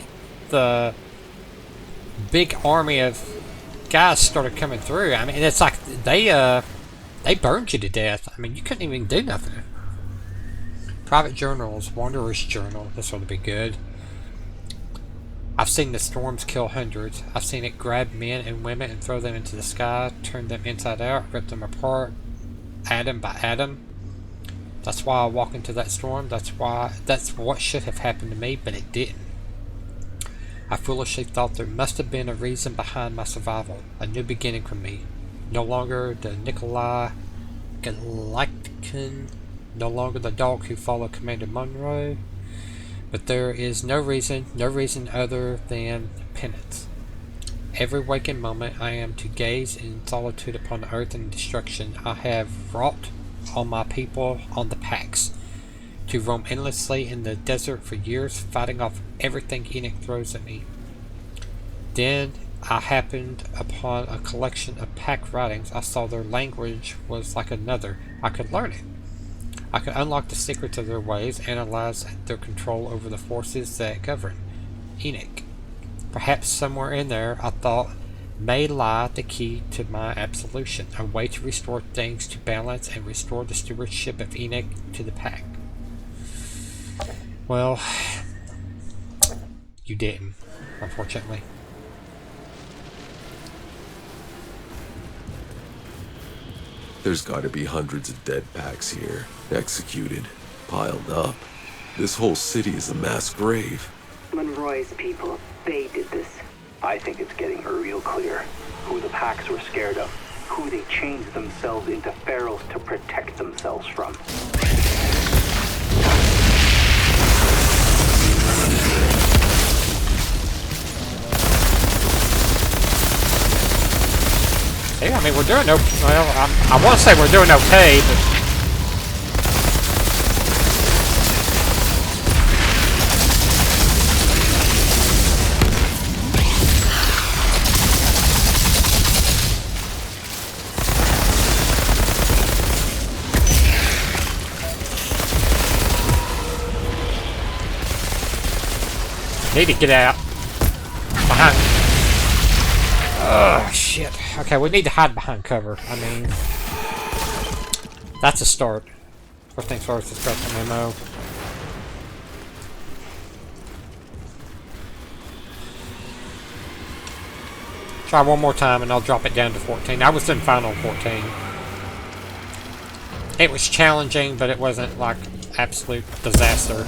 big army of guys started coming through. I mean, it's like they burned you to death. I mean, you couldn't even do nothing. Private journals, Wanderer's Journal. This ought to be good. I've seen the storms kill hundreds. I've seen it grab men and women and throw them into the sky, turn them inside out, rip them apart, atom by atom. That's why I walked into that storm. That's what should have happened to me, but it didn't. I foolishly thought there must have been a reason behind my survival, a new beginning for me. No longer the Nikolai Galactican, no longer the dog who followed Commander Monroe, but there is no reason other than penance. Every waking moment I am to gaze in solitude upon the earth and destruction I have wrought on my people, on the Pax, to roam endlessly in the desert for years, fighting off everything Enoch throws at me. Then I happened upon a collection of Pack writings. I saw their language was like another. I could learn it. I could unlock the secrets of their ways, analyze their control over the forces that govern Enoch. Perhaps somewhere in there, I thought, may lie the key to my absolution, a way to restore things to balance and restore the stewardship of Enoch to the Pack. Well, you didn't, unfortunately. There's gotta be hundreds of dead Packs here, executed, piled up. This whole city is a mass grave. Monroy's people, they did this. I think it's getting real clear who the Packs were scared of, who they changed themselves into pharaohs to protect themselves from. Yeah, I mean, we're doing okay. Well, I want to say we're doing okay, but... Need to get out. Behind. Oh, shit. Okay, we need to hide behind cover. I mean, that's a start. First things first, let's grab some ammo. Try one more time and I'll drop it down to 14. I was in final 14. It was challenging, but it wasn't like absolute disaster.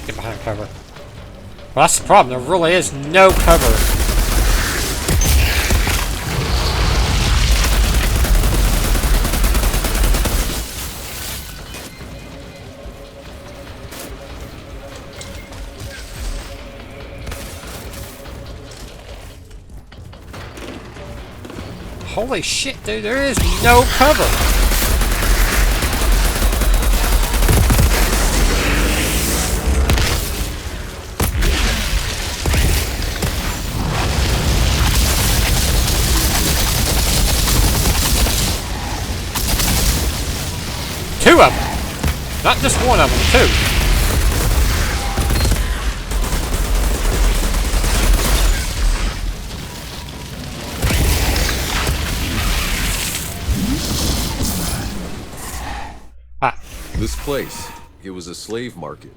Get behind cover. Well, that's the problem. There really is no cover. Holy shit, dude, there is no cover. Two of them. Not just one of them, two. This place, it was a slave market.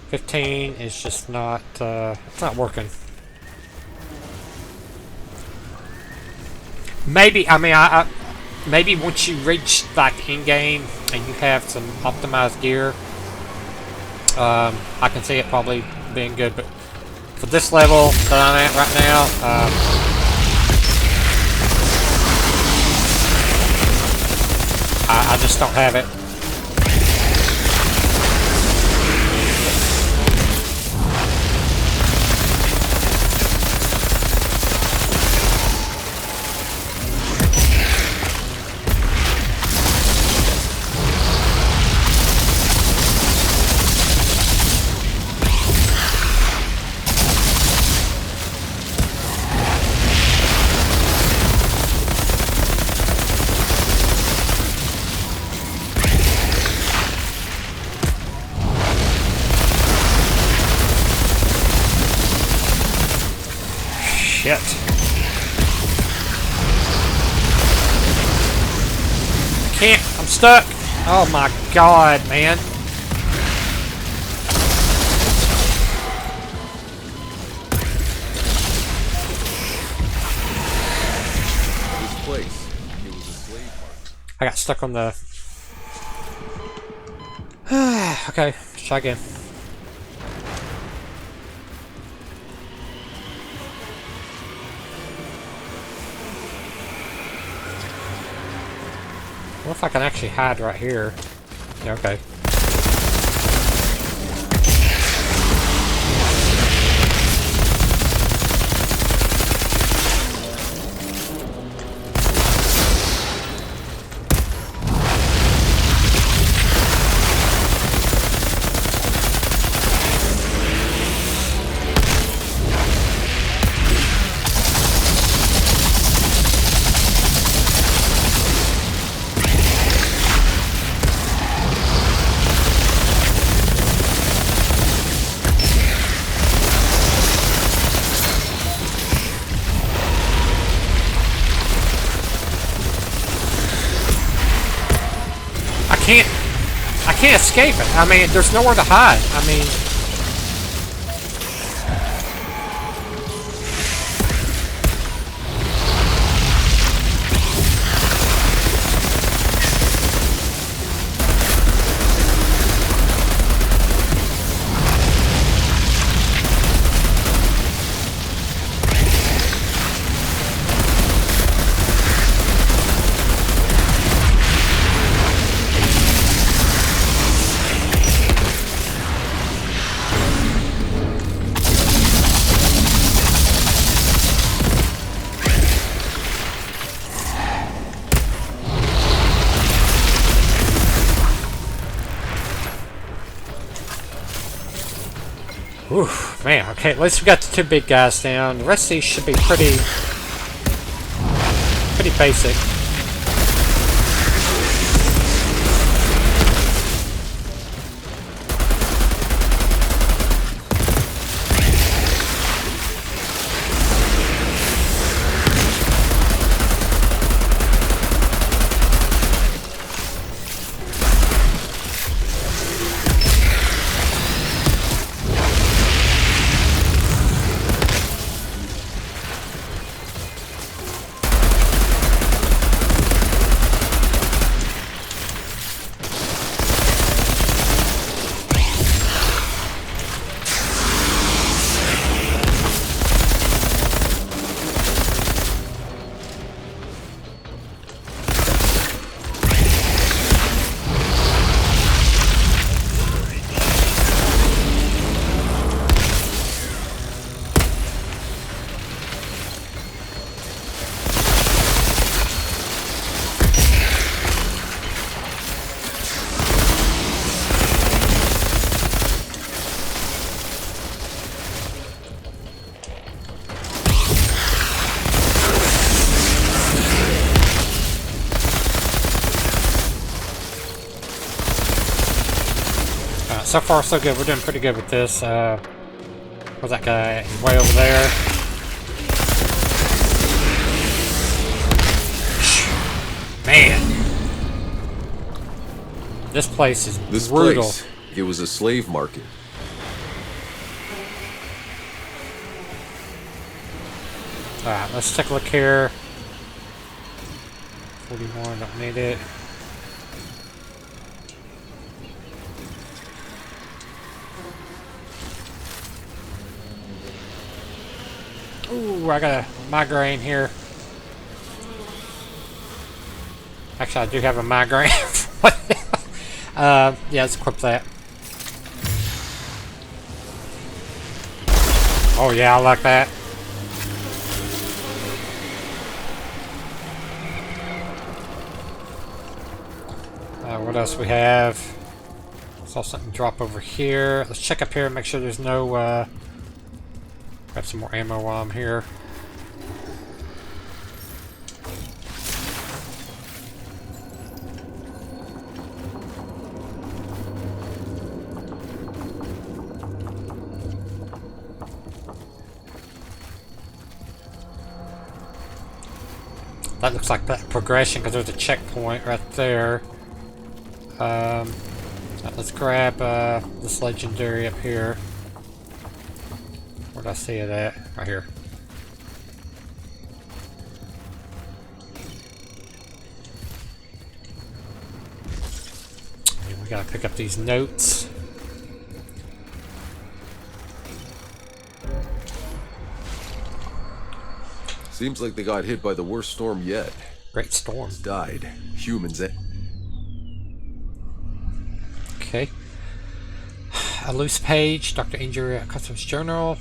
15 is just not, it's not working. Maybe, I mean, maybe once you reach, like, in-game and you have some optimized gear, I can see it probably being good, but for this level that I'm at right now, I just don't have it. Shit. Can't. I'm stuck. Oh my god, man. This place, it was a slave market. I got stuck on the... Okay, let's try again. What if I can actually hide right here? Yeah, okay. I can't escape it. I mean, there's nowhere to hide. I mean... Oof, man, okay, at least we got the two big guys down. The rest of these should be pretty basic. So far, so good. We're doing pretty good with this. Where's that guy? He's way over there. Man! This place is brutal. Place, it was a slave market. Alright, let's take a look here. 41, don't need it. Ooh, I got a migraine here. Actually, I do have a migraine. Yeah, let's equip that. Oh yeah, I like that. What else we have? Saw something drop over here. Let's check up here and make sure there's no grab some more ammo while I'm here. That looks like that progression because there's a checkpoint right there. Let's grab this legendary up here. Where'd I see it at? Right here. And we gotta pick up these notes. Seems like they got hit by the worst storm yet. Great storm. Died. Humans. Okay. A loose page. Dr. Injury Customs Journal.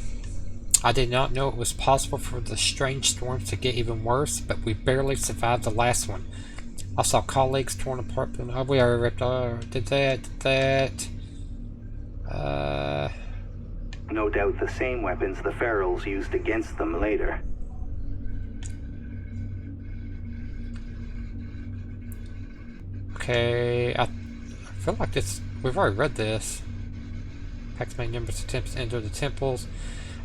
I did not know it was possible for the strange storms to get even worse, but we barely survived the last one. I saw colleagues torn apart. Oh, we already ripped. Did that. No doubt the same weapons the Ferals used against them later. Okay, I feel like this. We've already read this. Pax made numerous attempts to enter the temples.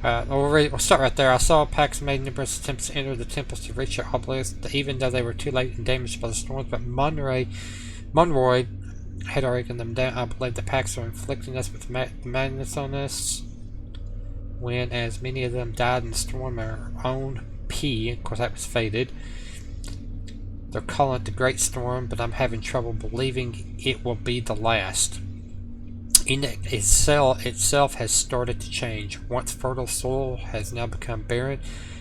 We'll start right there. I saw Pax made numerous attempts to enter the temples to reach their obelisk, even though they were too late and damaged by the storms. But Monroy had already taken them down. I believe the Pax are inflicting us with madness on us. When as many of them died in the storm, our own P, of course that was fated. They're calling it the Great Storm, but I'm having trouble believing it will be the last. Enoch itself has started to change. Once fertile soil has now become barren,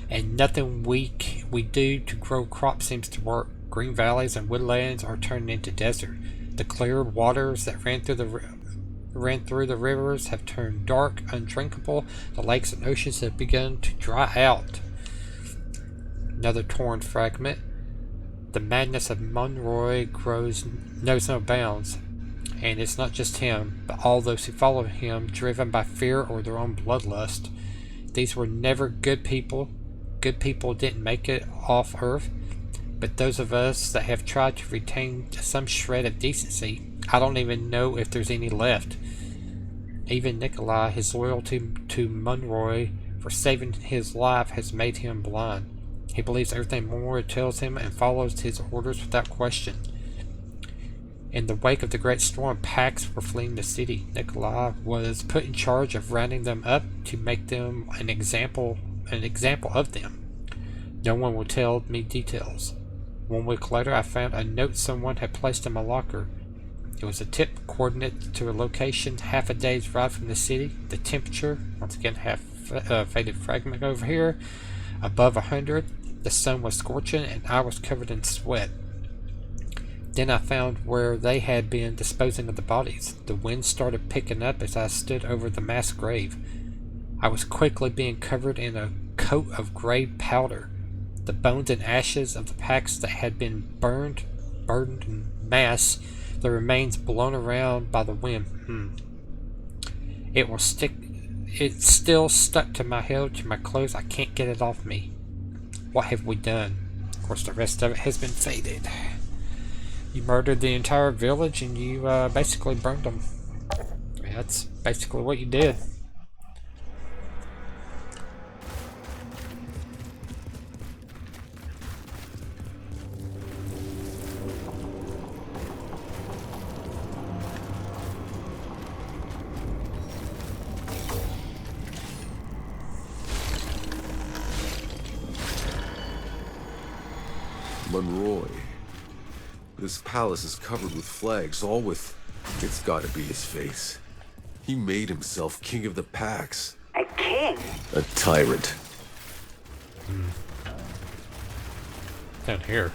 and nothing we do to grow crops seems to work. Green valleys and woodlands are turning into desert. The clear waters that ran through the rivers have turned dark, undrinkable. The lakes and oceans have begun to dry out. Another torn fragment. The madness of Monroy knows no bounds. And it's not just him, but all those who follow him, driven by fear or their own bloodlust. These were never good people. Good people didn't make it off Earth. But those of us that have tried to retain some shred of decency, I don't even know if there's any left. Even Nikolai, his loyalty to Monroy for saving his life has made him blind. He believes everything Monroy tells him and follows his orders without question. In the wake of the Great Storm, packs were fleeing the city. Nikolai was put in charge of rounding them up to make them an example of them. No one will tell me details. 1 week later, I found a note someone had placed in my locker. It was a tip coordinate to a location half a day's ride from the city. The temperature, once again, faded fragment over here, above 100. The sun was scorching and I was covered in sweat. Then I found where they had been disposing of the bodies. The wind started picking up as I stood over the mass grave. I was quickly being covered in a coat of gray powder. The bones and ashes of the packs that had been burned in mass, the remains blown around by the wind. It still stuck to my head, to my clothes. I can't get it off me. What have we done? Of course, the rest of it has been faded. You murdered the entire village and you basically burned them. Yeah, that's basically what you did. Monroy. This palace is covered with flags, all with... It's gotta be his face. He made himself king of the packs. A king? A tyrant. Down here.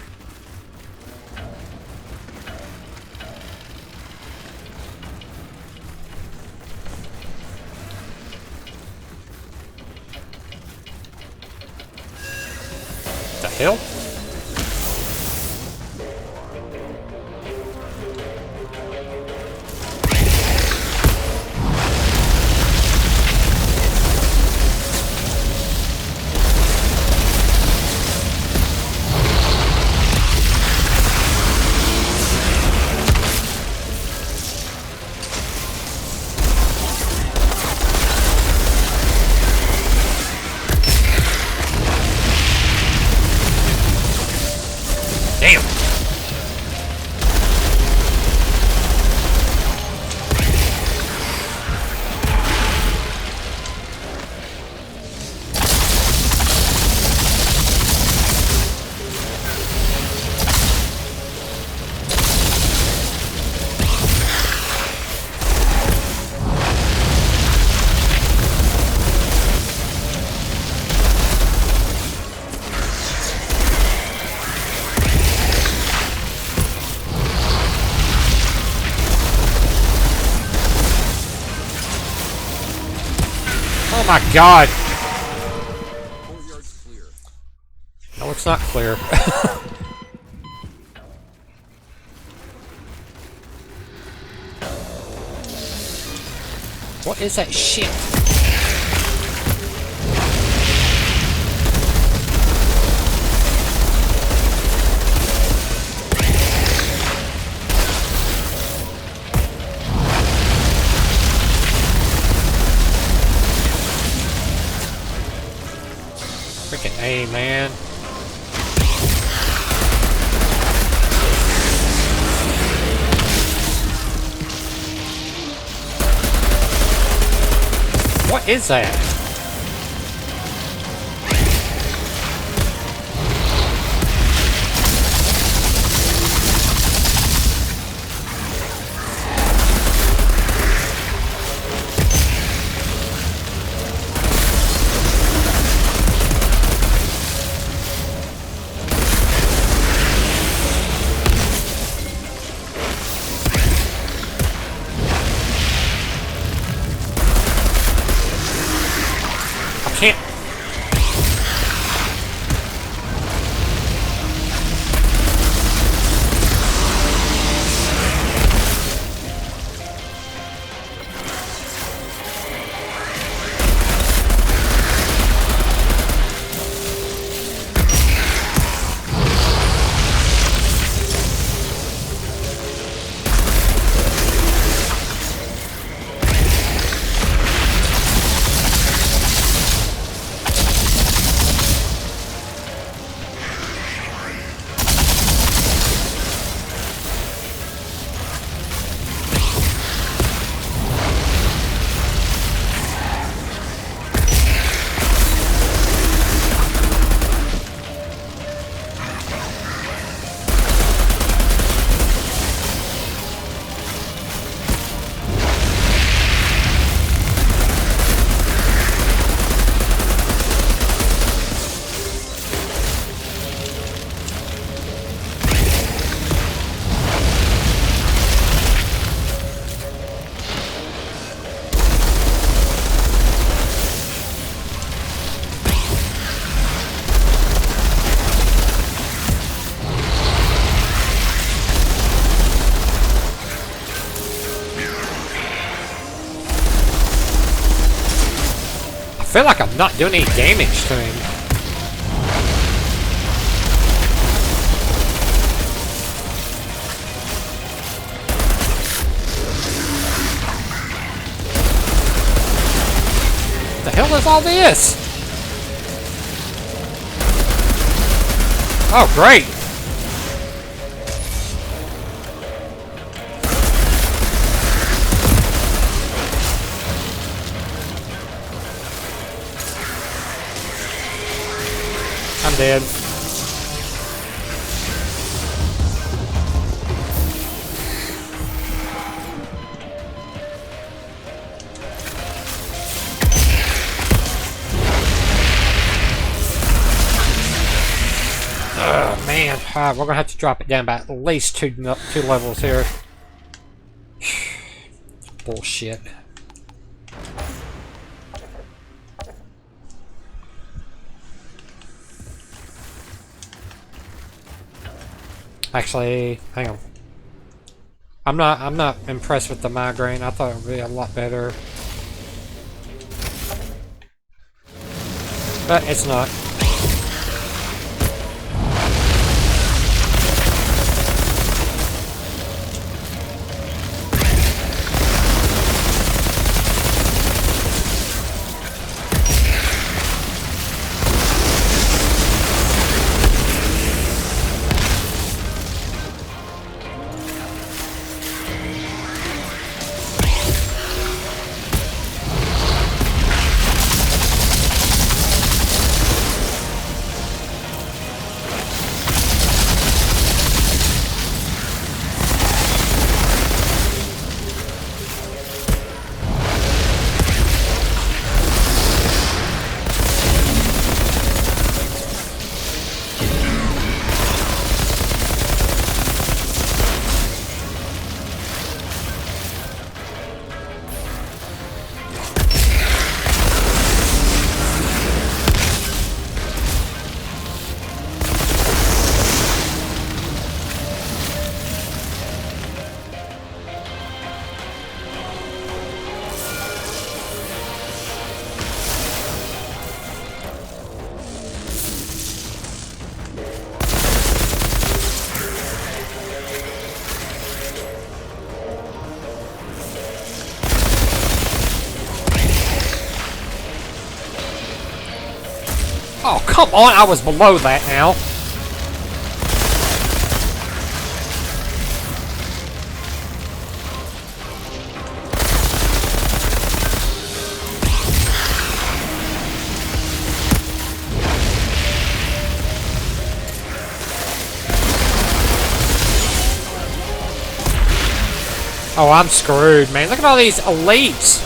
The hell? Damn! Oh my god! Courtyard's clear. No, it's not clear. What is that shit? Freaking A, man. What is that? feel like I'm not doing any damage to him. The hell is all this? Oh, great. I'm dead. Oh man, we're gonna have to drop it down by at least two levels here. Bullshit. Actually, hang on. I'm not impressed with the migraine. I thought it would be a lot better. But it's not. Oh, come on! I was below that now. Oh, I'm screwed, man. Look at all these elites.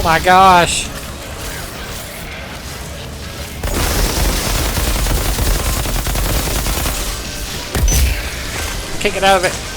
Oh my gosh! Can't get out of it.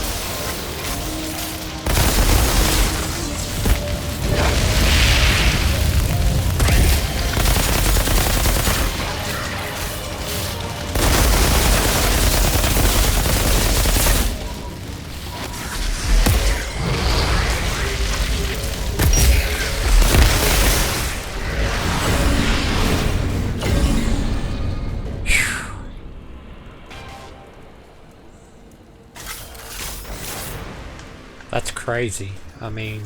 That's crazy. I mean...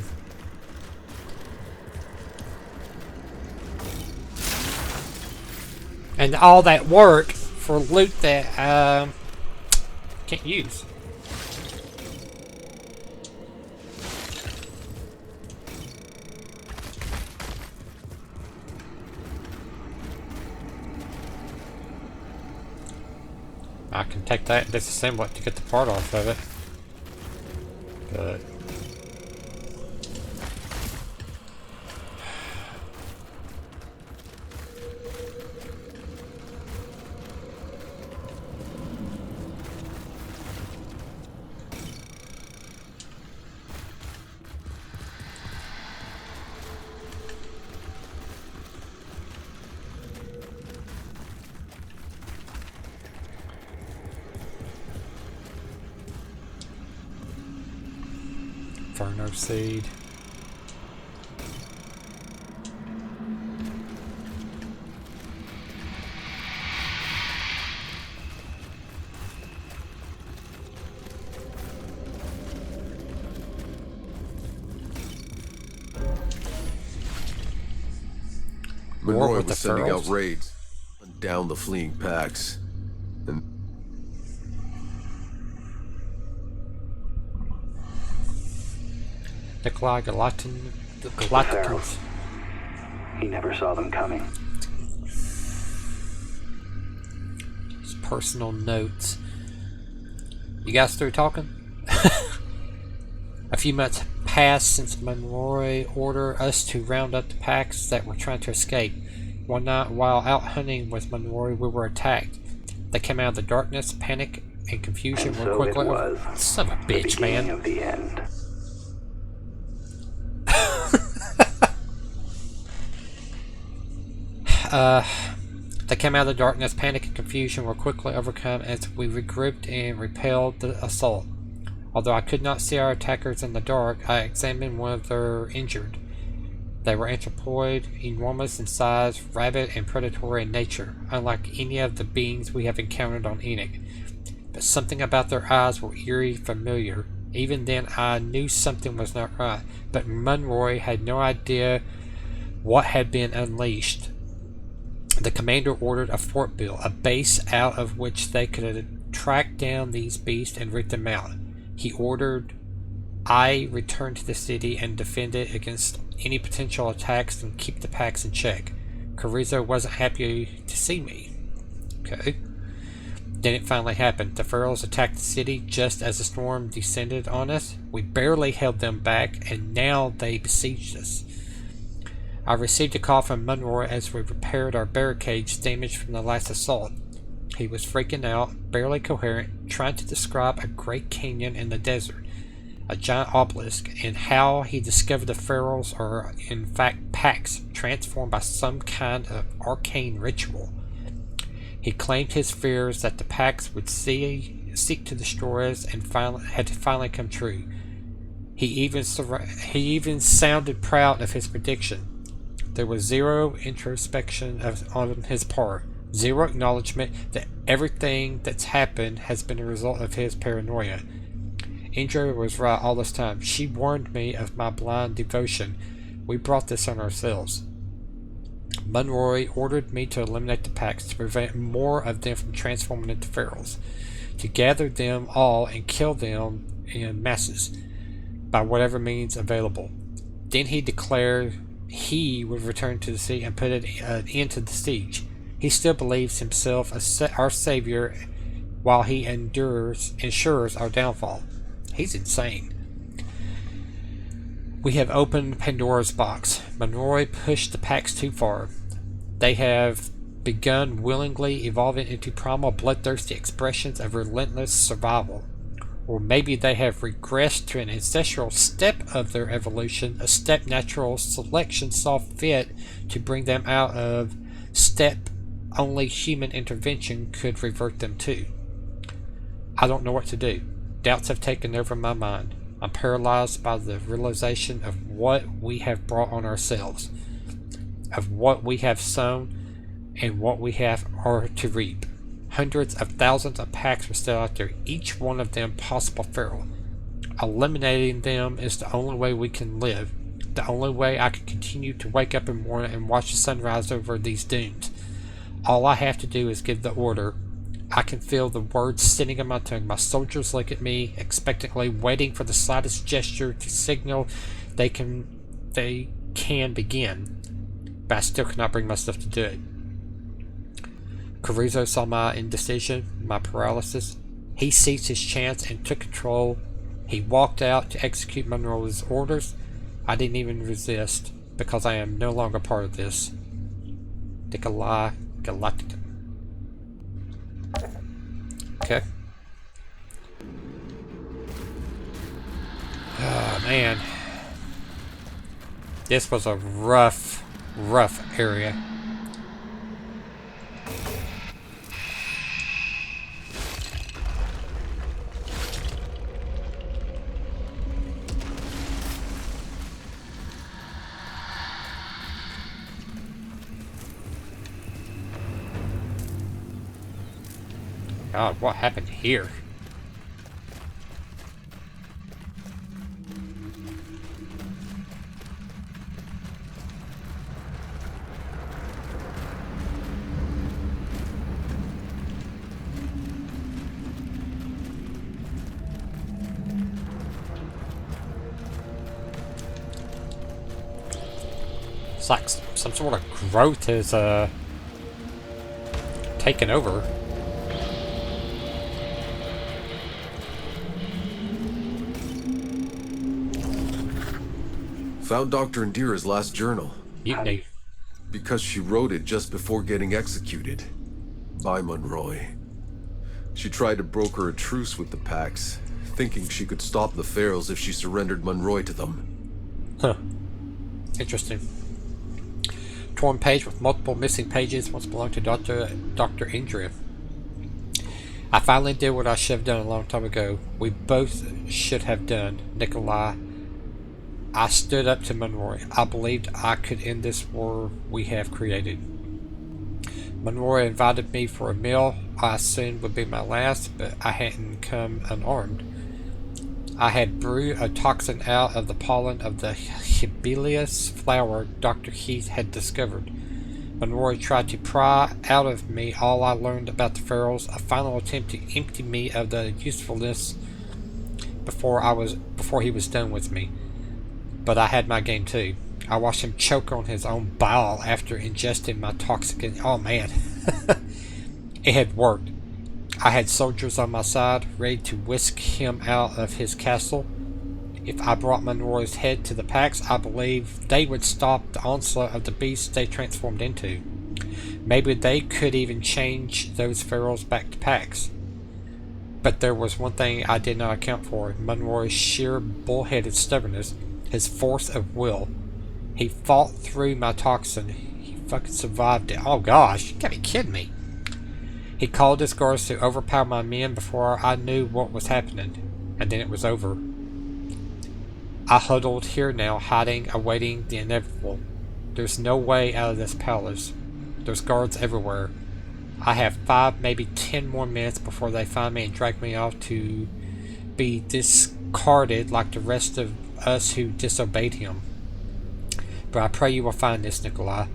And all that work for loot that can't use. I can take that and disassemble it to get the part off of it. But Inferno Seed. Monroy was sending out raids down the fleeing packs. And Nikolai Gallatin, the Galacticans. He never saw them coming. His personal notes. You guys through talking? A few months passed since Monroy ordered us to round up the packs that were trying to escape. One night, while out hunting with Monroy, we were attacked. They came out of the darkness, panic and confusion And were so quickly. it was Son of a bitch, the beginning man. of the end. They came out of the darkness, panic and confusion were quickly overcome as we regrouped and repelled the assault. Although I could not see our attackers in the dark, I examined one of their injured. They were anthropoid, enormous in size, rabid and predatory in nature, unlike any of the beings we have encountered on Enoch. But something about their eyes were eerie familiar. Even then I knew something was not right, but Monroy had no idea what had been unleashed. The commander ordered a fort built, a base out of which they could track down these beasts and root them out. He ordered I return to the city and defend it against any potential attacks and keep the packs in check. Carrizo wasn't happy to see me. Okay. Then it finally happened. The Ferals attacked the city just as the storm descended on us. We barely held them back, and now they besieged us. I received a call from Monroy as we repaired our barricades damaged from the last assault. He was freaking out, barely coherent, trying to describe a great canyon in the desert, a giant obelisk, and how he discovered the Ferals are in fact packs transformed by some kind of arcane ritual. He claimed his fears that the packs would seek to destroy us and had finally come true. He even sounded proud of his prediction. There was zero introspection on his part, zero acknowledgement that everything that's happened has been a result of his paranoia. Indra was right all this time. She warned me of my blind devotion. We brought this on ourselves. Monroy ordered me to eliminate the packs to prevent more of them from transforming into ferals, to gather them all and kill them in masses, by whatever means available. Then he declared he would return to the sea and put an end to the siege. He still believes himself our savior while he ensures our downfall. He's insane. We have opened Pandora's box. Monroy pushed the packs too far. They have begun willingly evolving into primal, bloodthirsty expressions of relentless survival. Or maybe they have regressed to an ancestral step of their evolution, a step natural selection saw fit to bring them out of, step only human intervention could revert them to. I don't know what to do. Doubts have taken over my mind. I'm paralyzed by the realization of what we have brought on ourselves, of what we have sown, and what we are to reap. Hundreds of thousands of packs were still out there, each one of them possible feral. Eliminating them is the only way we can live, the only way I can continue to wake up in the morning and watch the sun rise over these dunes. All I have to do is give the order. I can feel the words sitting on my tongue. My soldiers look at me expectantly, waiting for the slightest gesture to signal they can begin, but I still cannot bring myself to do it. Carrizo saw my indecision, my paralysis. He seized his chance and took control. He walked out to execute Monroe's orders. I didn't even resist, because I am no longer part of this. Nikolai Galactica. Okay. Oh, man. This was a rough area. God, what happened here? It's like some sort of growth has taken over. Found Dr. Indira's last journal. Mutiny. Because she wrote it just before getting executed. By Monroy. She tried to broker a truce with the Pax, thinking she could stop the Ferals if she surrendered Monroy to them. Huh. Interesting. Torn page with multiple missing pages once belonged to Dr. Indra. I finally did what I should have done a long time ago. We both should have done, Nikolai. I stood up to Monroy. I believed I could end this war we have created. Monroy invited me for a meal I assumed would be my last, but I hadn't come unarmed. I had brewed a toxin out of the pollen of the Hibiscus flower Dr. Heath had discovered. Monroy tried to pry out of me all I learned about the Ferals, a final attempt to empty me of the usefulness before he was done with me. But I had my game too. I watched him choke on his own bile after ingesting my toxic. Oh man, it had worked. I had soldiers on my side, ready to whisk him out of his castle. If I brought Monroy's head to the Pax, I believe they would stop the onslaught of the beasts they transformed into. Maybe they could even change those Ferals back to Pax. But there was one thing I did not account for: Monroy's sheer bullheaded stubbornness. His force of will. He fought through my toxin. He fucking survived it. Oh gosh, you gotta be kidding me. He called his guards to overpower my men before I knew what was happening. And then it was over. I huddled here now, hiding, awaiting the inevitable. There's no way out of this palace. There's guards everywhere. I have 5, maybe 10 more minutes before they find me and drag me off to be discarded like the rest of us who disobeyed him. But I pray you will find this, Nikolai.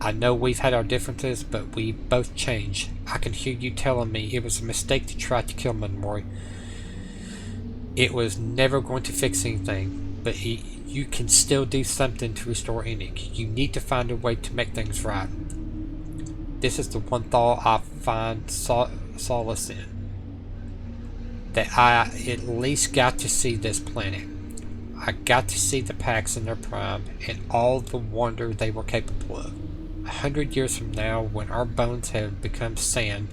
I know we've had our differences, but we both changed. I can hear you telling me it was a mistake to try to kill Monroy. It was never going to fix anything, but you can still do something to restore Enoch. You need to find a way to make things right. This is the one thought I find solace in. That I at least got to see this planet. I got to see the Pax in their prime and all the wonder they were capable of. 100 years from now, when our bones have become sand,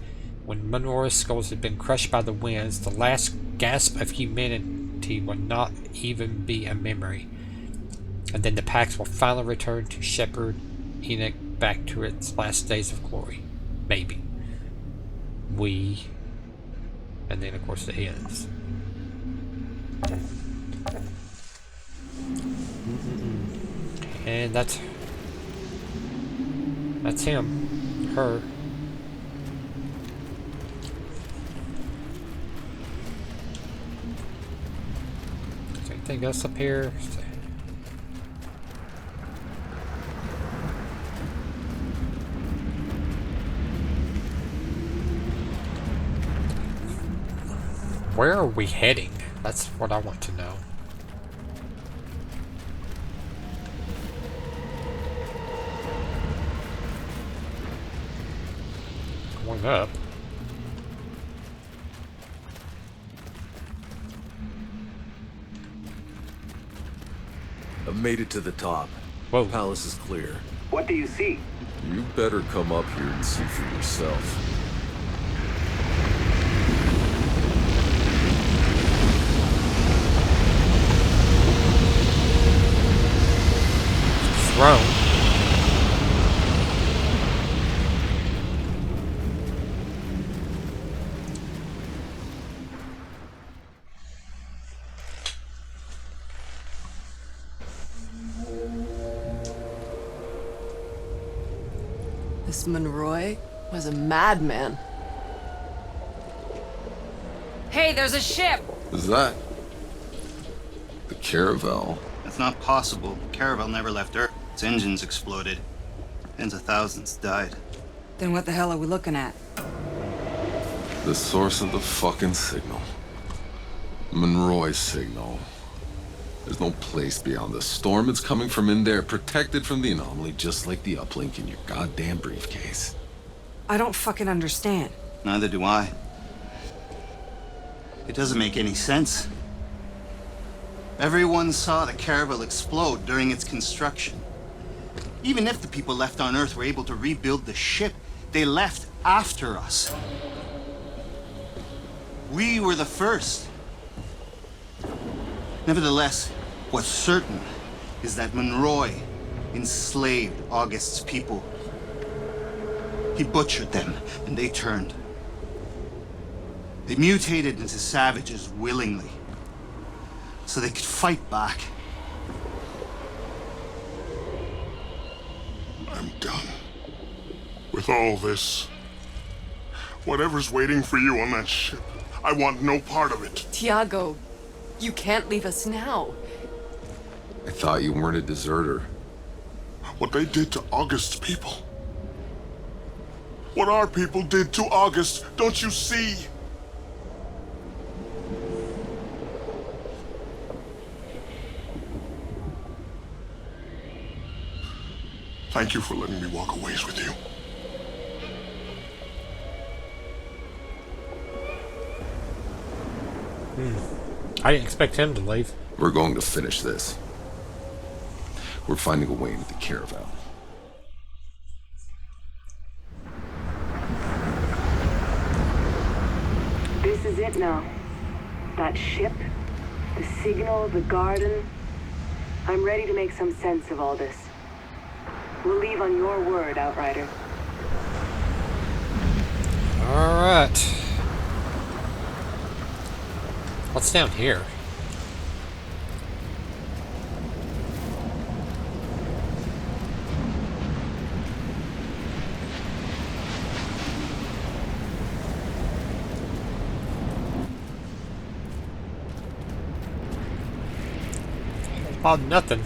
when Monroe's skulls have been crushed by the winds, the last gasp of humanity will not even be a memory. And then the Pax will finally return to shepherd Enoch back to its last days of glory. Maybe. And then of course it ends. And that's him. Her. Is there anything else up here? Where are we heading? That's what I want to know. Going up. I've made it to the top. Whoa. Palace is clear. What do you see? You better come up here and see for yourself. Throne. This Monroy was a madman. Hey, there's a ship! Is that the Caravel? That's not possible. Caravel never left Earth. Its engines exploded. Tens of thousands died. Then what the hell are we looking at? The source of the fucking signal. Monroy's signal. There's no place beyond the storm. It's coming from in there, protected from the anomaly, just like the uplink in your goddamn briefcase. I don't fucking understand. Neither do I. It doesn't make any sense. Everyone saw the Caravel explode during its construction. Even if the people left on Earth were able to rebuild the ship, they left after us. We were the first. Nevertheless, what's certain is that Monroy enslaved August's people. He butchered them, and they turned. They mutated into savages willingly, so they could fight back. I'm done with all this. Whatever's waiting for you on that ship, I want no part of it. Tiago, you can't leave us now. I thought you weren't a deserter. What they did to August's people. What our people did to August, don't you see? Thank you for letting me walk a ways with you. I didn't expect him to leave. We're going to finish this. We're finding a way into the Caravel. This is it now. That ship, the signal, the garden. I'm ready to make some sense of all this. We'll leave on your word, Outrider. Alright. What's down here? Oh, nothing.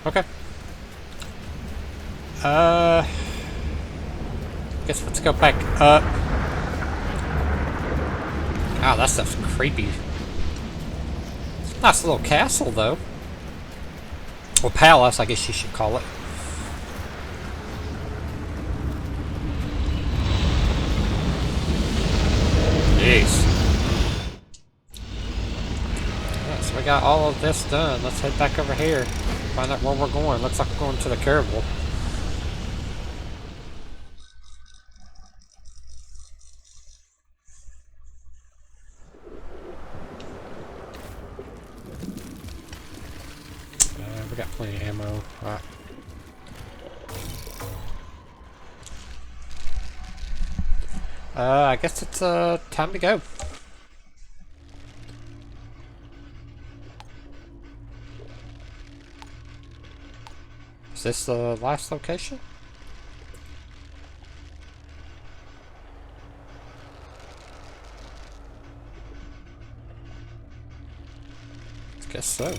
Okay. Guess let's go back up. Wow, that stuff's creepy. Nice little castle, though. Or palace, I guess you should call it. base. Alright, so we got all of this done. Let's head back over here. Find out where we're going. Looks like we're going to the Caravel. We got plenty of ammo. Alright. I guess it's time to go. Is this the last location? I guess so.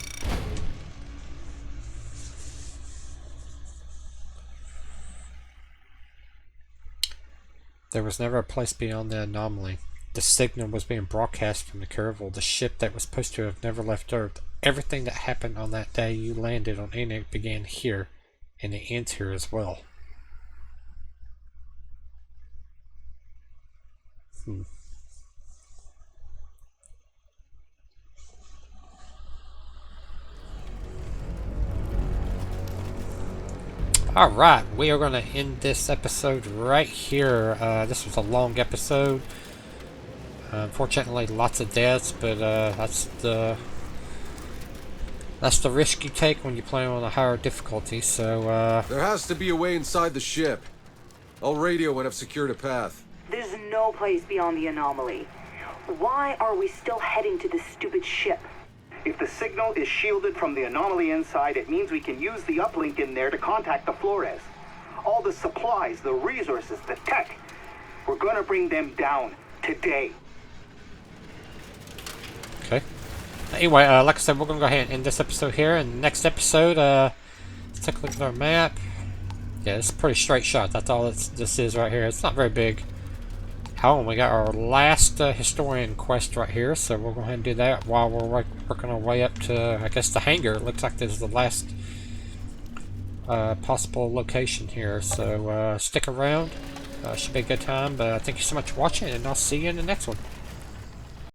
There was never a place beyond the anomaly. The signal was being broadcast from the Caravel, the ship that was supposed to have never left Earth. Everything that happened on that day you landed on Enoch began here, and it ends here as well. Alright, we are going to end this episode right here. This was a long episode. Unfortunately, lots of deaths, but that's the risk you take when you play on a higher difficulty. So there has to be a way inside the ship. I'll radio when I've secured a path. There's no place beyond the anomaly. Why are we still heading to this stupid ship? If the signal is shielded from the anomaly inside, it means we can use the uplink in there to contact the Flores. All the supplies, the resources, the tech. We're gonna bring them down today. okay. Anyway, like I said, we're gonna go ahead and end this episode here. And the next episode, let's take a look at our map. Yeah, it's a pretty straight shot. That's all this is right here. It's not very big. Oh, and we got our last historian quest right here, so we'll go ahead and do that while we're working our way up to, I guess, the hangar. It looks like this is the last possible location here, so stick around. Should be a good time, but thank you so much for watching, and I'll see you in the next one.